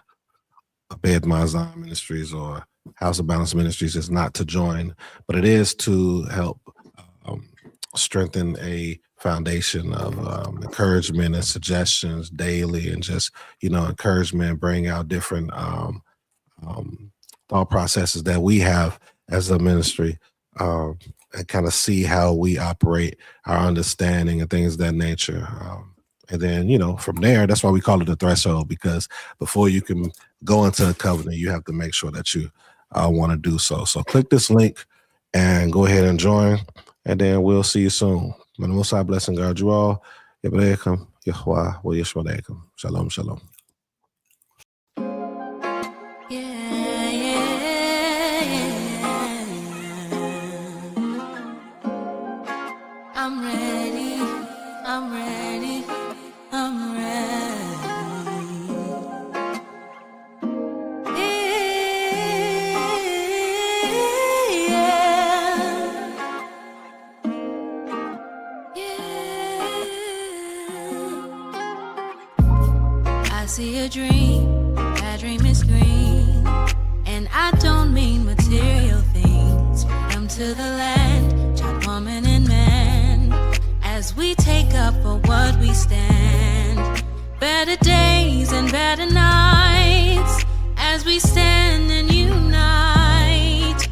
Abed Mazan Ministries or House of Balance Ministries. It's not to join, but it is to help strengthen a foundation of encouragement and suggestions daily, and just, encouragement, bring out different thought processes that we have as a ministry, and kind of see how we operate, our understanding and things of that nature. And then, from there, that's why we call it a threshold, because before you can go into a covenant, you have to make sure that you want to do so. So click this link and go ahead and join, and then we'll see you soon. May the Most High bless and guard you all. Shalom, shalom. I'm ready, I'm ready, I'm ready. Yeah. see a dream, that dream is green. And I don't mean material things. Freedom to the land, child, woman, and man. As we take up for what we stand. Better days and better nights. As we stand and unite.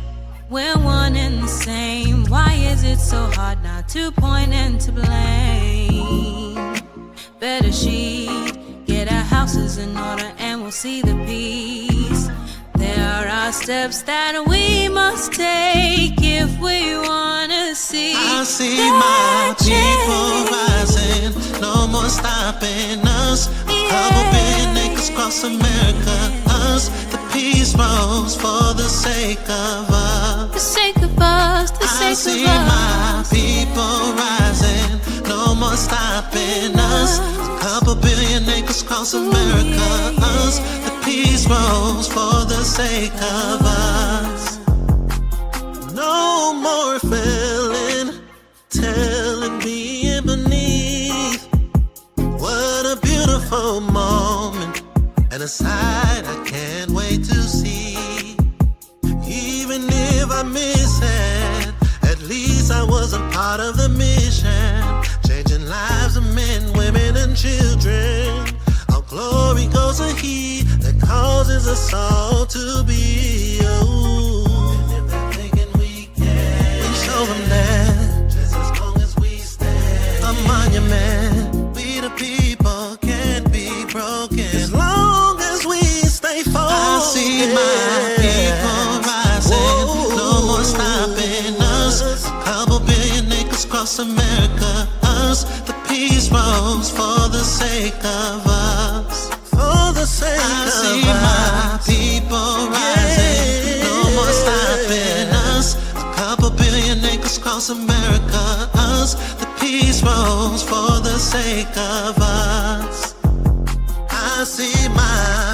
We're one and the same. Why is it so hard not to point and to blame? Better sheet, get our houses in order and we'll see the peace. There are steps that we must take if we wanna see. I see my people rising, no more stopping us. A couple billion acres across America, us. The peace rose for the sake of us. The sake of us, the sake of us. I see my people rising, no more stopping us. A couple billion acres across America, us. The peace rose for the sake of us. No more feeling, telling me beneath. What a beautiful moment, and a sight I can't wait to see. Even if I miss it, at least I was a part of the mission. Changing lives of men, women, and children. Our glory goes to He that causes us all to be. Oh. And if they're thinking we can, we show them that. Just as long as we stand, a monument. We the people can't be broken. As long as we stay focused. I see my people rising, no more stopping us. A couple billion acres across America, us. The peace rose for the sake of us. For the sake I see my people rising, no more stopping us. A couple billion acres across America, us. The peace rose for the sake of us. I see my